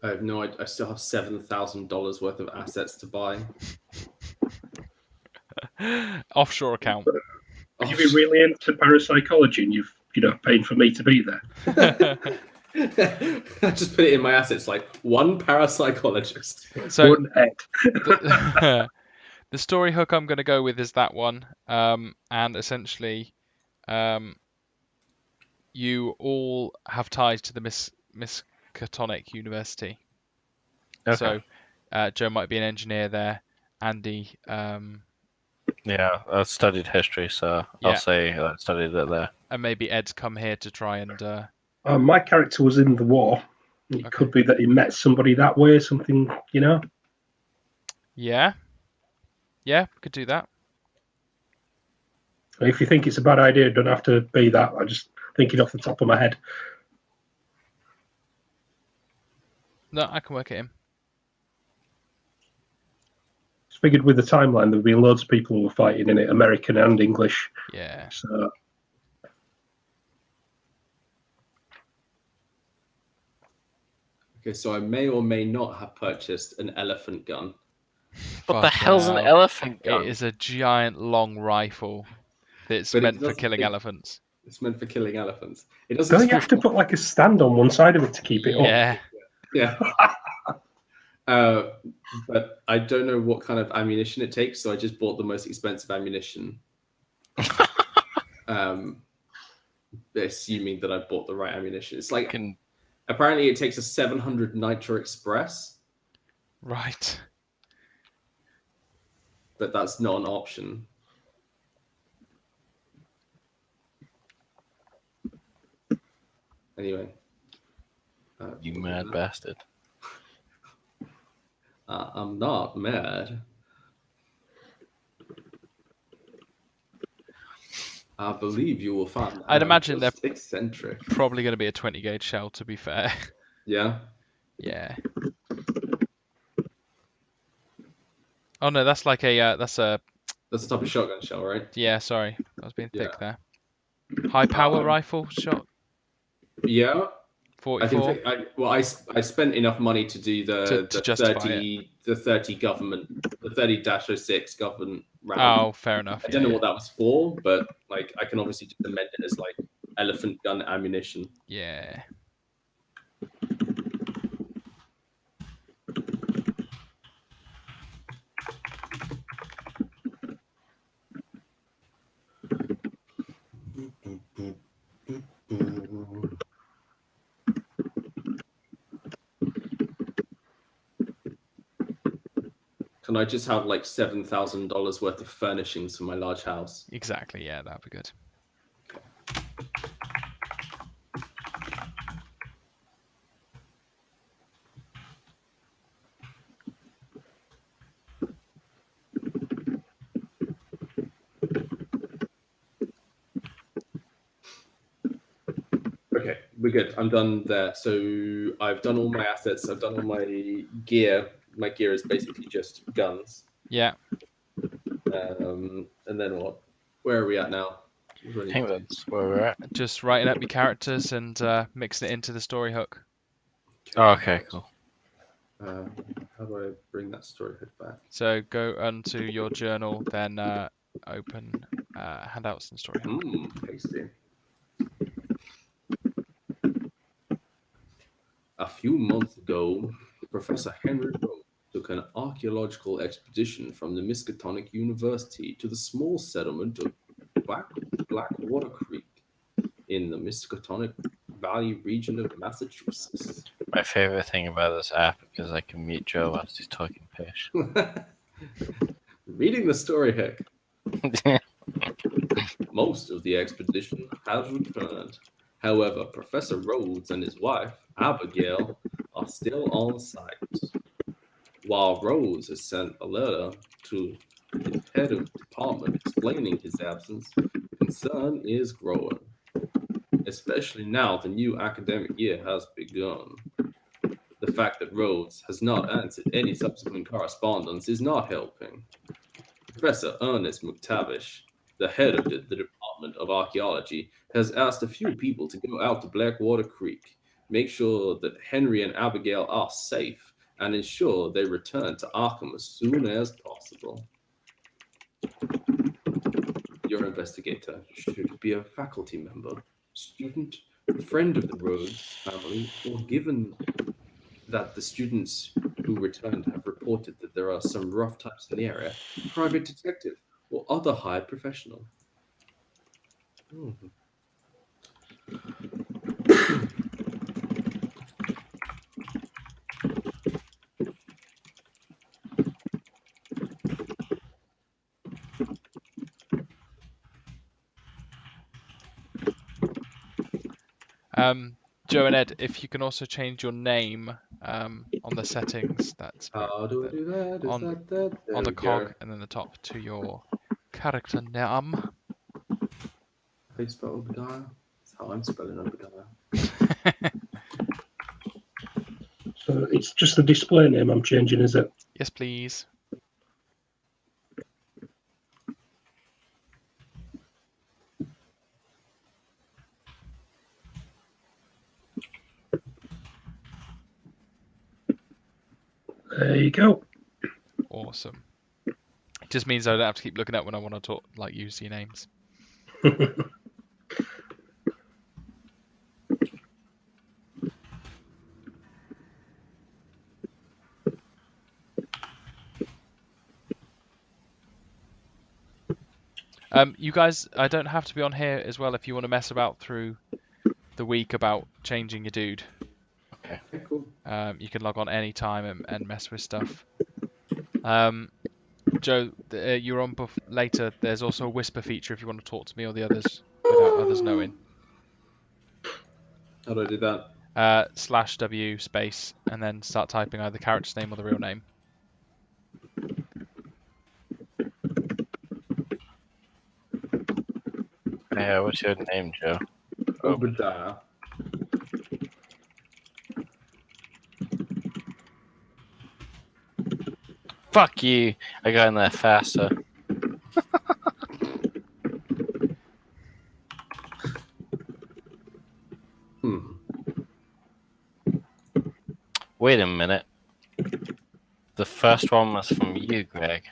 I have no idea. I still have $7,000 worth of assets to buy. Offshore account. Would you be really into parapsychology and paying for me to be there? I just put it in my assets like one parapsychologist. So One head. the story hook I'm going to go with is that one, and essentially, you all have ties to the Miskatonic University. Okay. So Joe might be an engineer there. Andy, Yeah, I studied history, so Yeah. I'll say I studied it there. and maybe Ed's come here to try and. My character was in the war. It Okay. could be that he met somebody that way, something, you know. Yeah, could do that. If you think it's a bad idea, it don't have to be that. I'm just thinking off the top of my head. No, I can work it in. Just figured with the timeline, there'd be loads of people who were fighting in it, American and English. Yeah. So Okay, so I may or may not have purchased an elephant gun. What the Fucking hell's an hell. elephant gun? It is a giant long rifle that's But it meant for doesn't- killing it- elephants. It's meant for killing elephants. It doesn't. don't you have to put like a stand on one side of it to keep it up? Yeah. Yeah. But I don't know what kind of ammunition it takes, so I just bought the most expensive ammunition. Assuming that I bought the right ammunition. It's like apparently it takes a 700 Nitro Express, Right. but that's not an option. Anyway. You mad bastard. I'm not mad. I believe you will find. I'd imagine they're eccentric. Probably going to be a 20 gauge shell, to be fair. Yeah. Yeah. Oh no, that's like a That's the type of shotgun shell, right? yeah. Sorry, I was being thick Yeah. there. High power rifle shot. Yeah. 44. I spent enough money to do To the justify 30 government, the 30-06 government round. Oh, fair enough. I don't know what that was for, but like I can obviously just amend it as like elephant gun ammunition. Yeah. Can I just have like $7,000 worth of furnishings for my large house? Exactly. Yeah, that'd be good. Okay, we're good. I'm done there. So I've done all my assets. I've done all my gear. My gear is basically just guns. Yeah. And then what? Where are we at now? I think that's where we're at. Just writing up your characters and mixing it into the story hook. Oh, okay, cool. How do I bring that story hook back? So go onto your journal, then open handouts and story hook. Tasty. A few months ago, Professor Henry Rhodes took an archaeological expedition from the Miskatonic University to the small settlement of Blackwater Creek in the Miskatonic Valley region of Massachusetts. My favorite thing about this app is I can meet Joe as he's talking fish. Reading the story hook. Most of the expedition has returned. However, Professor Rhodes and his wife, Abigail, are still on site. While Rhodes has sent a letter to his head of department explaining his absence, concern is growing, especially now the new academic year has begun. The fact that Rhodes has not answered any subsequent correspondence is not helping. Professor Ernest McTavish, the head of the Department of Archaeology, has asked a few people to go out to Blackwater Creek, make sure that Henry and Abigail are safe, and ensure they return to Arkham as soon as possible. Your investigator should be a faculty member, student, friend of the Rhodes family, or given that the students who returned have reported that there are some rough types in the area, private detective, or other high professional. Joe and Ed, if you can also change your name on the settings, that's How do I do that? Is on that that? There on the we cog go. and then the top to your character name. How you spell Obadiah? That's how I'm spelling Obadiah. So it's just the display name I'm changing, is it? Yes, please. There you go. Awesome. It just means I don't have to keep looking at when I want to talk, like use your names. You guys, I don't have to be on here as well if you want to mess about through the week about changing your dude. Okay, cool. You can log on any time and mess with stuff. Joe, you're on later. There's also a whisper feature if you want to talk to me or the others without others knowing. How do I do that? /W space and then start typing either the character's name or the real name. Yeah, what's your name, Joe? Obadiah. Fuck you! I got in there faster. Wait a minute. The first one was from you, Greg.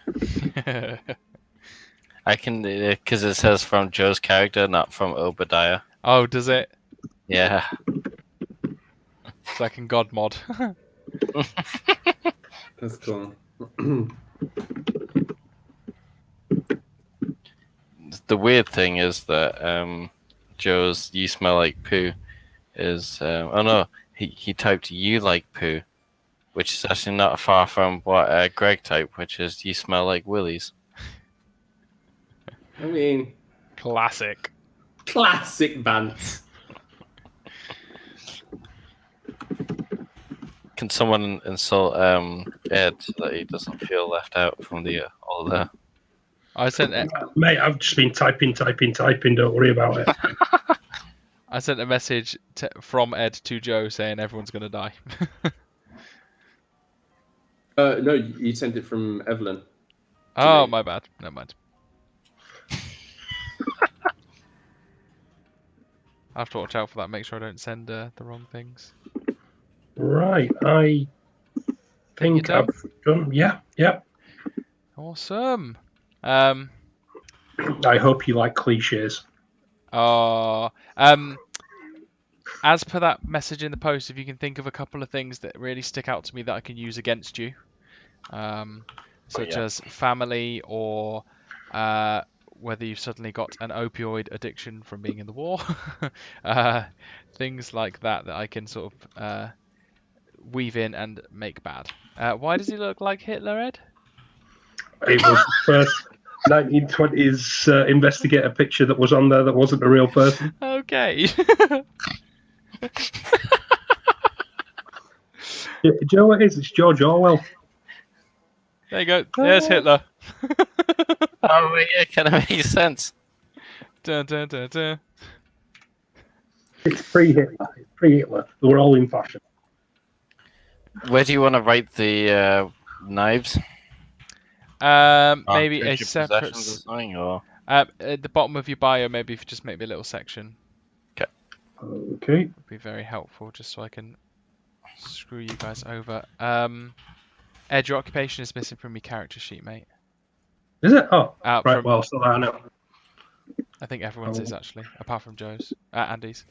I can, because it says from Joe's character, not from Obadiah. Oh, does it? Yeah. So I can god mod. That's cool. The weird thing is that Joe's "You smell like poo" is oh no, he typed "You like poo," which is actually not far from what Greg typed, which is "You smell like willies." I mean, Classic. classic Bants. Can someone insult Ed so that he doesn't feel left out from all the? I sent Mate, I've just been typing. Don't worry about it. I sent a message from Ed to Joe saying everyone's gonna die. No, you sent it from Evelyn. Oh, me. my bad. Never mind. I have to watch out for that. Make sure I don't send the wrong things. Right, I think You I've done. Yeah. Awesome. I hope you like cliches. As per that message in the post, if you can think of a couple of things that really stick out to me that I can use against you, such as family or whether you've suddenly got an opioid addiction from being in the war, things like that I can sort of weave in and make bad. Why does he look like Hitler, Ed? It was the first 1920s investigator picture that was on there that wasn't a real person. Okay. Do you know what it is? It's George Orwell. There you go. There's Hitler. Oh, yeah, kind of makes sense. Dun, dun, dun, dun. It's pre-Hitler. It's pre-Hitler. They were all in fashion. Where do you want to write the knives? Maybe a Creature separate. possessions or something, or At the bottom of your bio, maybe if you just make me a little section. Okay. Would be very helpful, just so I can screw you guys over. Ed, your occupation is missing from your character sheet, mate. Is it? Oh, right. From, Well, so I know. I think everyone's is actually, apart from Joe's, Andy's.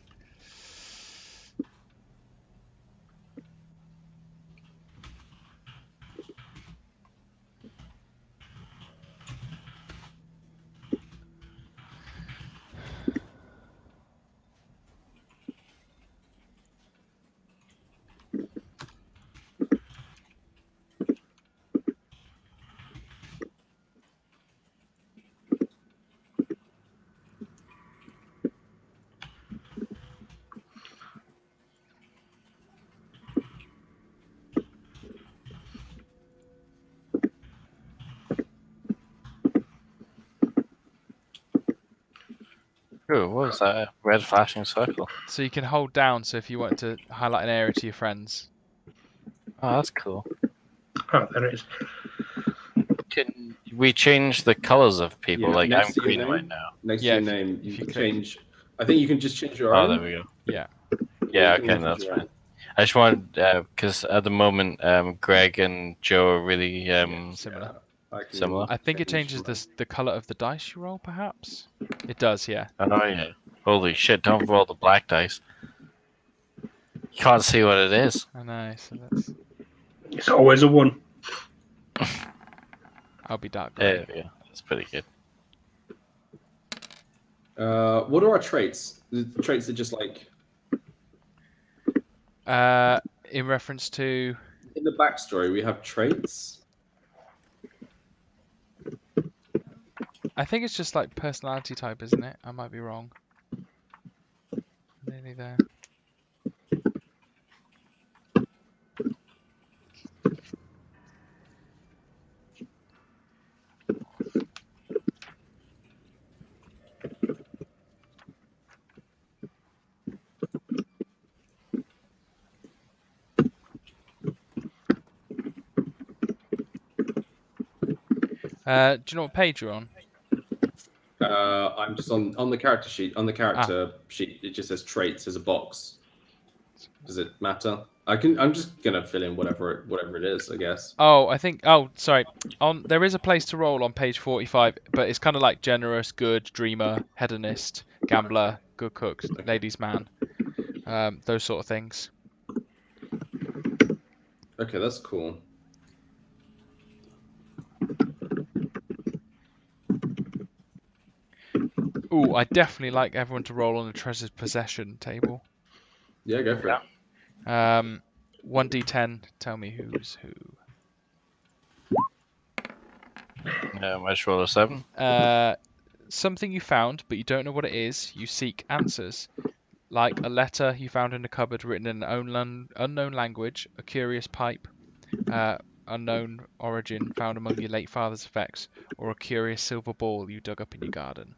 Ooh, what was that? A red flashing circle. So you can hold down. So if you want to highlight an area to your friends. Oh, that's cool. Oh, there it is. Can we change the colors of people? Yeah, Like, next I'm to your green name. right now. Next Yeah, to your name, if you you can click. change. I think you can just change your Oh, own. there we go. Yeah. Yeah, you can okay, change that's your fine. own. I just wanted, because at the moment, Greg and Joe are really Similar. I can Similar. I think it change changes mine. the color of the dice you roll, perhaps. It does, yeah. Oh, yeah. Holy shit, don't roll the black dice. You can't see what it is. I know. So that's. It's always a 1. I'll be dark There grey. we go. That's pretty good. What are our traits? The traits that just like In reference to. in the backstory, we have traits. I think it's just like personality type, isn't it? I might be wrong. Nearly there. Do you know what page you're on? I'm just on the character sheet. On the character sheet, it just says traits as a box. Does it matter? I'm just gonna fill in whatever it is, I guess. Oh, I think. Oh, sorry. There is a place to roll on page 45, but it's kind of like generous, good, dreamer, hedonist, gambler, good cook, ladies' man, those sort of things. Okay, that's cool. Ooh, I definitely like everyone to roll on a treasured possession table. Yeah, go for it. 1d10. Tell me who's who. I just rolled a 7. Something you found, but you don't know what it is. You seek answers, like a letter you found in a cupboard written in an unknown language, a curious pipe, unknown origin found among your late father's effects, or a curious silver ball you dug up in your garden.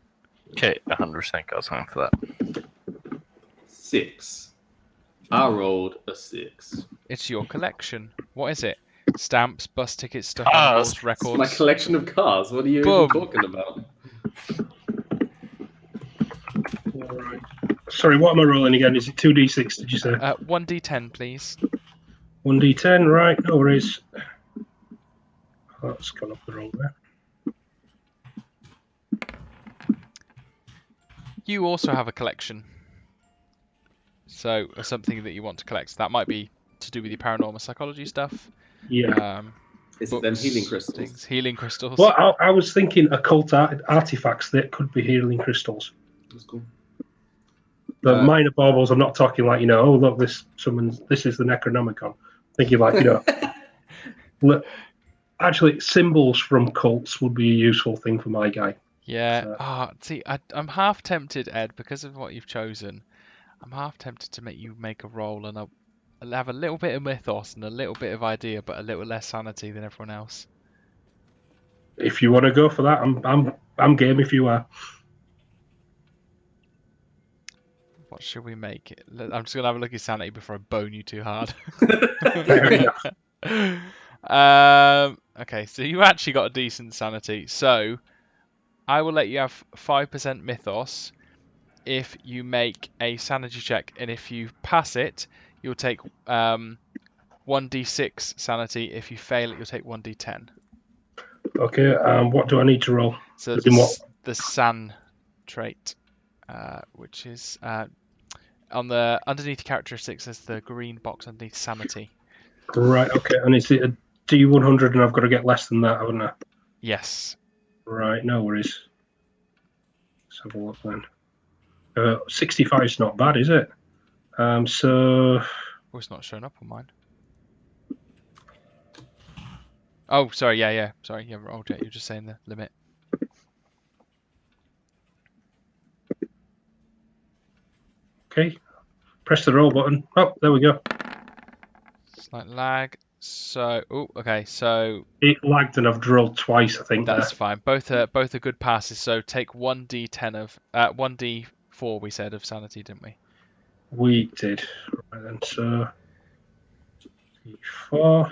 Okay, 100% got something for that. 6. I rolled a 6. It's your collection. What is it? Stamps, bus tickets, stuffed Ah, animals, It's records. my collection of cars. What are you Boom. even talking about? All right. Sorry, what am I rolling again? Is it 2d6, did you say? 1d10, please. 1d10, right, no worries. Oh, that's gone up the wrong way. You also have a collection. So, something that you want to collect. That might be to do with your paranormal psychology stuff. Yeah. Is it them Books, healing crystals? things, healing crystals. Well, I was thinking occult artifacts that could be healing crystals. That's cool. The minor baubles, I'm not talking like, oh, look, this is the Necronomicon. Thinking like, look, actually, symbols from cults would be a useful thing for my guy. Yeah. So, See, I'm half tempted, Ed, because of what you've chosen. I'm half tempted to make you make a roll, and I'll have a little bit of mythos and a little bit of idea, but a little less sanity than everyone else. if you want to go for that, I'm game if you are. What should we make it? I'm just gonna have a look at sanity before I bone you too hard. Fair enough. Okay, so you actually got a decent sanity. So I will let you have 5% mythos if you make a sanity check, and if you pass it, you'll take 1d6 sanity. If you fail it, you'll take 1d10. Okay, what do I need to roll? So As in what? the san trait, which is on the underneath characteristics, there's the green box underneath sanity. Right, okay, and is it a D100 and I've got to get less than that, haven't I? Yes. Right, no worries. Let's have a look then. 65 is not bad, is it? So... Oh, it's not showing up on mine. Oh, sorry, yeah. Sorry, you haven't rolled yet. You're just saying the limit. Okay, press the roll button. Oh, there we go. Slight lag. So, okay. So It lagged and I've rolled twice, I think. that's fine. Both are good passes. So take 1d10 of 1d 4 we said of sanity, didn't we? We did. Right then, so 4.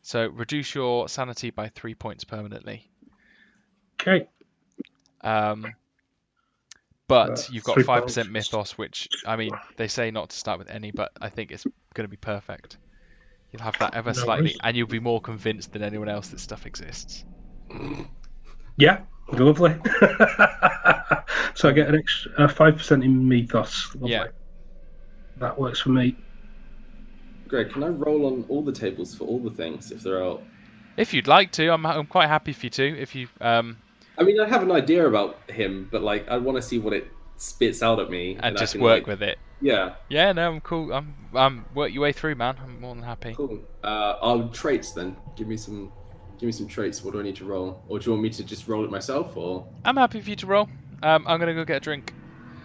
So reduce your sanity by 3 points permanently. Okay. But you've got 3 5% points. mythos, which, I mean, they say not to start with any, but I think it's going to be perfect. You'll have that ever No slightly, worries. and you'll be more convinced than anyone else that stuff exists. Yeah, lovely. So I get an extra 5% in mythos. Lovely. Yeah. That works for me. Greg, can I roll on all the tables for all the things if there are? If you'd like to, I'm quite happy for you to. If you I mean, I have an idea about him, but like, I want to see what it spits out at me, and I just can, work like, with it. Yeah, Yeah, no, I'm cool. Work your way through, man. I'm more than happy. cool. I'll traits then. Give me some traits. What do I need to roll? Or do you want me to just roll it myself, or I'm happy for you to roll. I'm gonna go get a drink.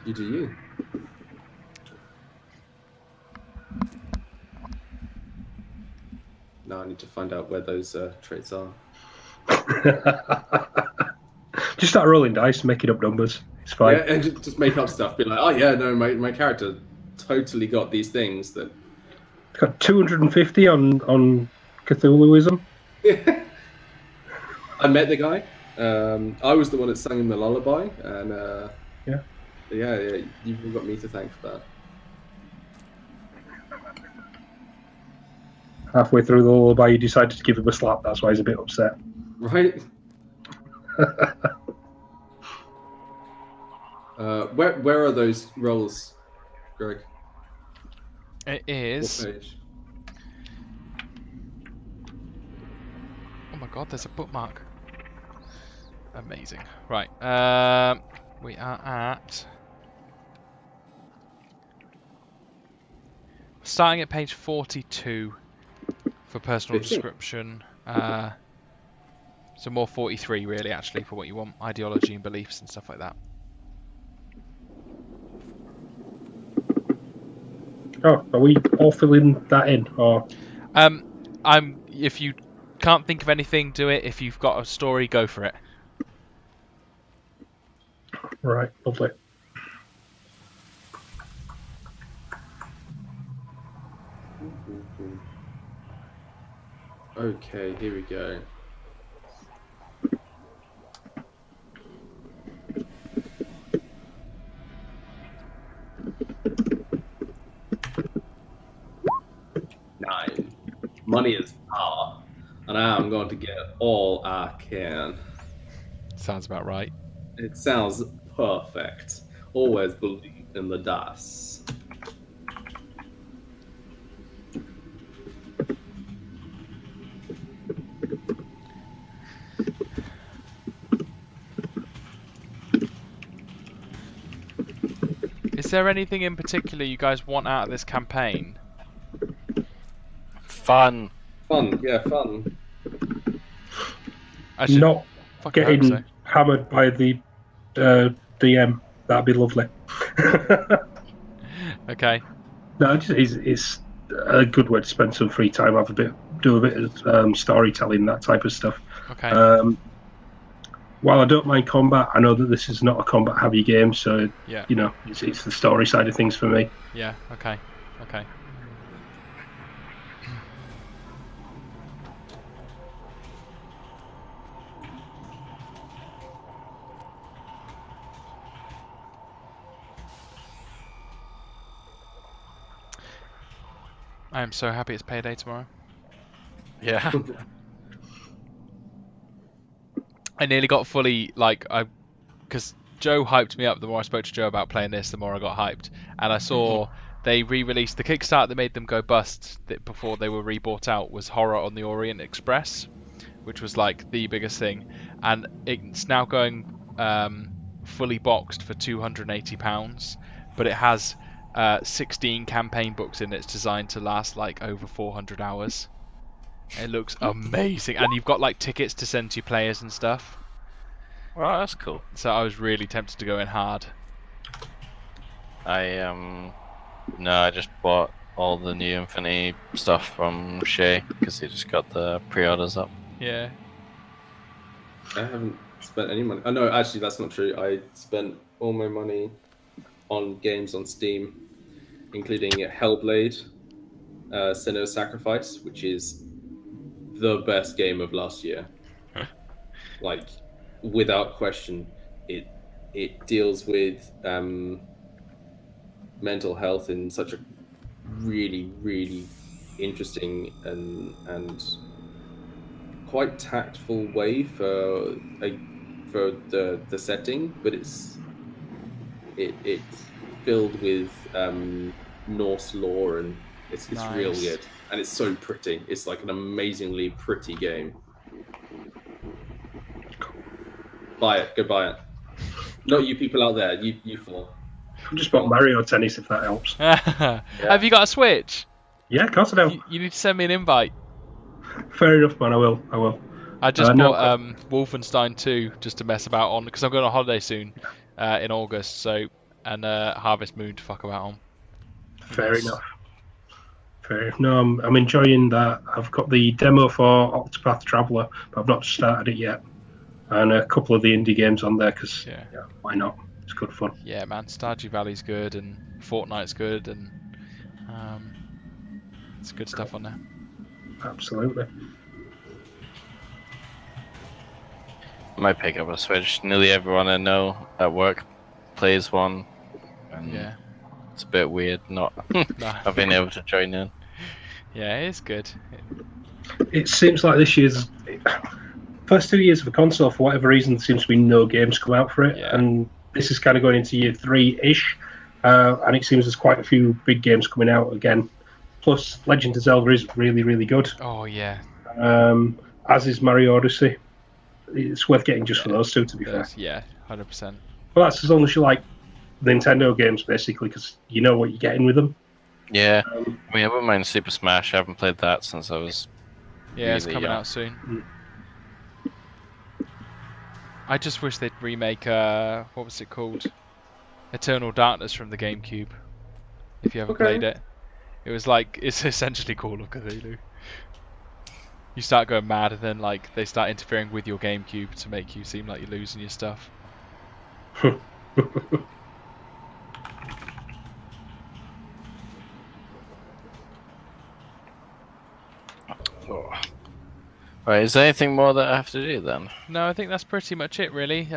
you do you? Now I need to find out where those traits are. Just start rolling dice, making up numbers. It's fine. Yeah, and just make up stuff. Be like, oh yeah, no, my character totally got these things that. Got 250 on Cthulhuism. I met the guy. I was the one that sang him the lullaby, and yeah, you've got me to thank for that. Halfway through the lullaby, you decided to give him a slap. That's why he's a bit upset. Right. Where are those rolls, Greg? It What is. page? Oh my god, there's a bookmark. Amazing. Right. We are at. Starting at page 42 for personal 15. description. So more 43 really, actually, for what you want, ideology and beliefs and stuff like that. Oh, are we all filling that in? Or If you can't think of anything, do it. If you've got a story, go for it. right, lovely. Okay, here we go. Nine. Money is power, and I'm going to get all I can. Sounds about right. It sounds perfect. Always believe in the dice. Is there anything in particular you guys want out of this campaign? Fun. Fun, yeah, fun. I should Not fucking hope getting so. hammered by the DM. That'd be lovely. Okay. No, it's a good way to spend some free time. Do a bit of storytelling, that type of stuff. Okay. While I don't mind combat, I know that this is not a combat-heavy game, so Yeah. you know it's the story side of things for me. Yeah. Okay. Okay. I am so happy it's payday tomorrow. Yeah. I nearly got fully because Joe hyped me up. The more I spoke to Joe about playing this, the more I got hyped. And I saw they re-released the Kickstarter that made them go bust before they were rebought out was Horror on the Orient Express, which was like the biggest thing, and it's now going fully boxed for £280, but it has 16 campaign books in it. It's designed to last like over 400 hours. It looks amazing, and you've got like tickets to send to your players and stuff. Well, that's cool. So I was really tempted to go in hard. I just bought all the new Infinity stuff from Shay because he just got the pre-orders up. Yeah. I haven't spent any money. Oh, no, actually, that's not true. I spent all my money on games on Steam, including Hellblade, Senua's Sacrifice, which is the best game of last year. Like, without question, it deals with mental health in such a really, really interesting and quite tactful way for the setting, but it's filled with Norse lore, and it's real Nice. good, and it's so pretty. It's like an amazingly pretty game. Buy it, go buy it. Not you people out there, you four. I've just bought Mario Tennis, if that helps. Have you got a Switch? Yeah, of course I do. You need to send me an invite. Fair enough, man. I will. I just No, bought Wolfenstein 2 just to mess about on because I'm going on holiday soon in August. So and Harvest Moon to fuck about on. Fair enough. No, I'm enjoying that. I've got the demo for Octopath Traveler, but I've not started it yet. And a couple of the indie games on there because why not? It's good fun. Yeah, man. Stardew Valley's good and Fortnite's good and it's good stuff on there. Absolutely. I might pick up a Switch. Nearly everyone I know at work plays one, and Yeah. it's a bit weird not not being able to join in. Yeah, it's good. It seems like this year's first 2 years of a console, for whatever reason, there seems to be no games come out for it, and this is kind of going into year 3-ish, and it seems there's quite a few big games coming out again. Plus, Legend of Zelda is really, really good. Oh yeah. As is Mario Odyssey. It's worth getting just for those two, to be fair. Yeah, 100%. Well, that's as long as you like Nintendo games, basically, because you know what you're getting with them. Yeah, I mean, I wouldn't mind Super Smash. I haven't played that since I was. Yeah, it's really coming young. out soon. I just wish they'd remake what was it called? Eternal Darkness from the GameCube. If you haven't played it, it was like it's essentially Call of Cthulhu. You start going mad, and then like they start interfering with your GameCube to make you seem like you're losing your stuff. Right, is there anything more that I have to do then? No, I think that's pretty much it, really.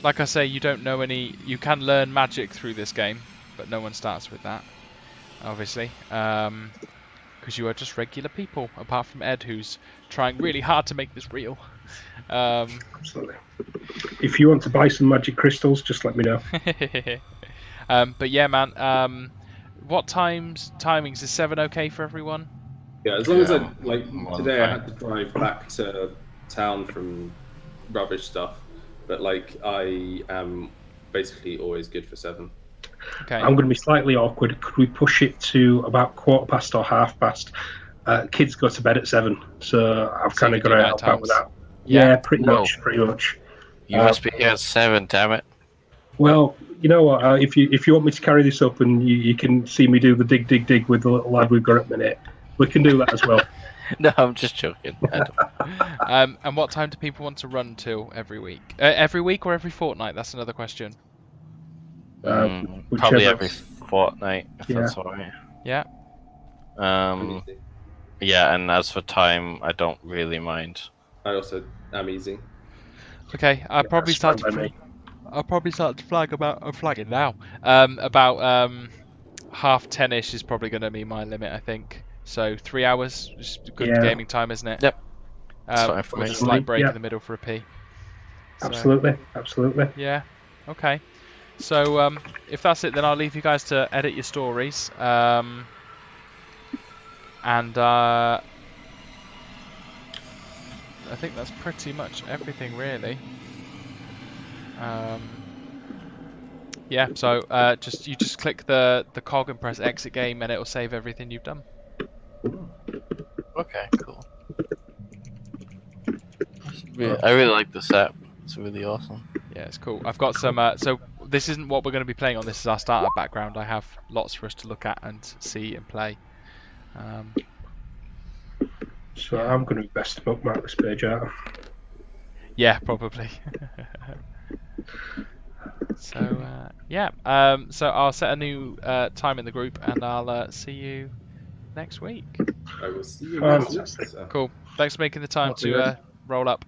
Like I say, you don't know any. You can learn magic through this game, but no one starts with that, obviously, because you are just regular people, apart from Ed, who's trying really hard to make this real. Absolutely. If you want to buy some magic crystals, just let me know. But yeah, man. What timings is 7 okay for everyone? Yeah, as long as I more than today I fine. had to drive back to town from rubbish stuff, but like I am basically always good for 7. Okay. I'm going to be slightly awkward. Could we push it to about 15:15 or 30:30? Kids go to bed at 7, so I've So kind you of can got do to help out with night that. times. Yeah, Yeah. pretty No. much. You must be here at 7, damn it. Well, you know what? If you want me to carry this up and you can see me do the dig with the little lad we've got at the minute, we can do that as well. No, I'm just joking. And what time do people want to run till every week? Every week or every fortnight? That's another question. Probably Whichever. every fortnight, if Yeah. that's alright. Yeah. Yeah, and as for time, I don't really mind. I also am easy. Okay. I'll probably That's start fine to. by me. I'll probably start to flag about. I'm flagging now. About 10:30ish is probably going to be my limit, I think. So 3 hours is good Yeah. gaming time, isn't it? Yep. It's fine for With me. a slight break Yeah. in the middle for a pee. So, Absolutely. Yeah. Okay. So if that's it, then I'll leave you guys to edit your stories. And I think that's pretty much everything, really. Yeah. So you just click the cog and press exit game, and it'll save everything you've done. Okay, cool. I really like this app. It's really awesome. Yeah, it's cool. I've got some. So this isn't what we're going to be playing on. This is our startup background. I have lots for us to look at and see and play. So I'm going to best bookmark this page out. Yeah, probably. So yeah, so I'll set a new time in the group, and I'll see you next week. I will see you next week. Fantastic. Sir. Cool. Thanks for making the time That'd be good. to roll up.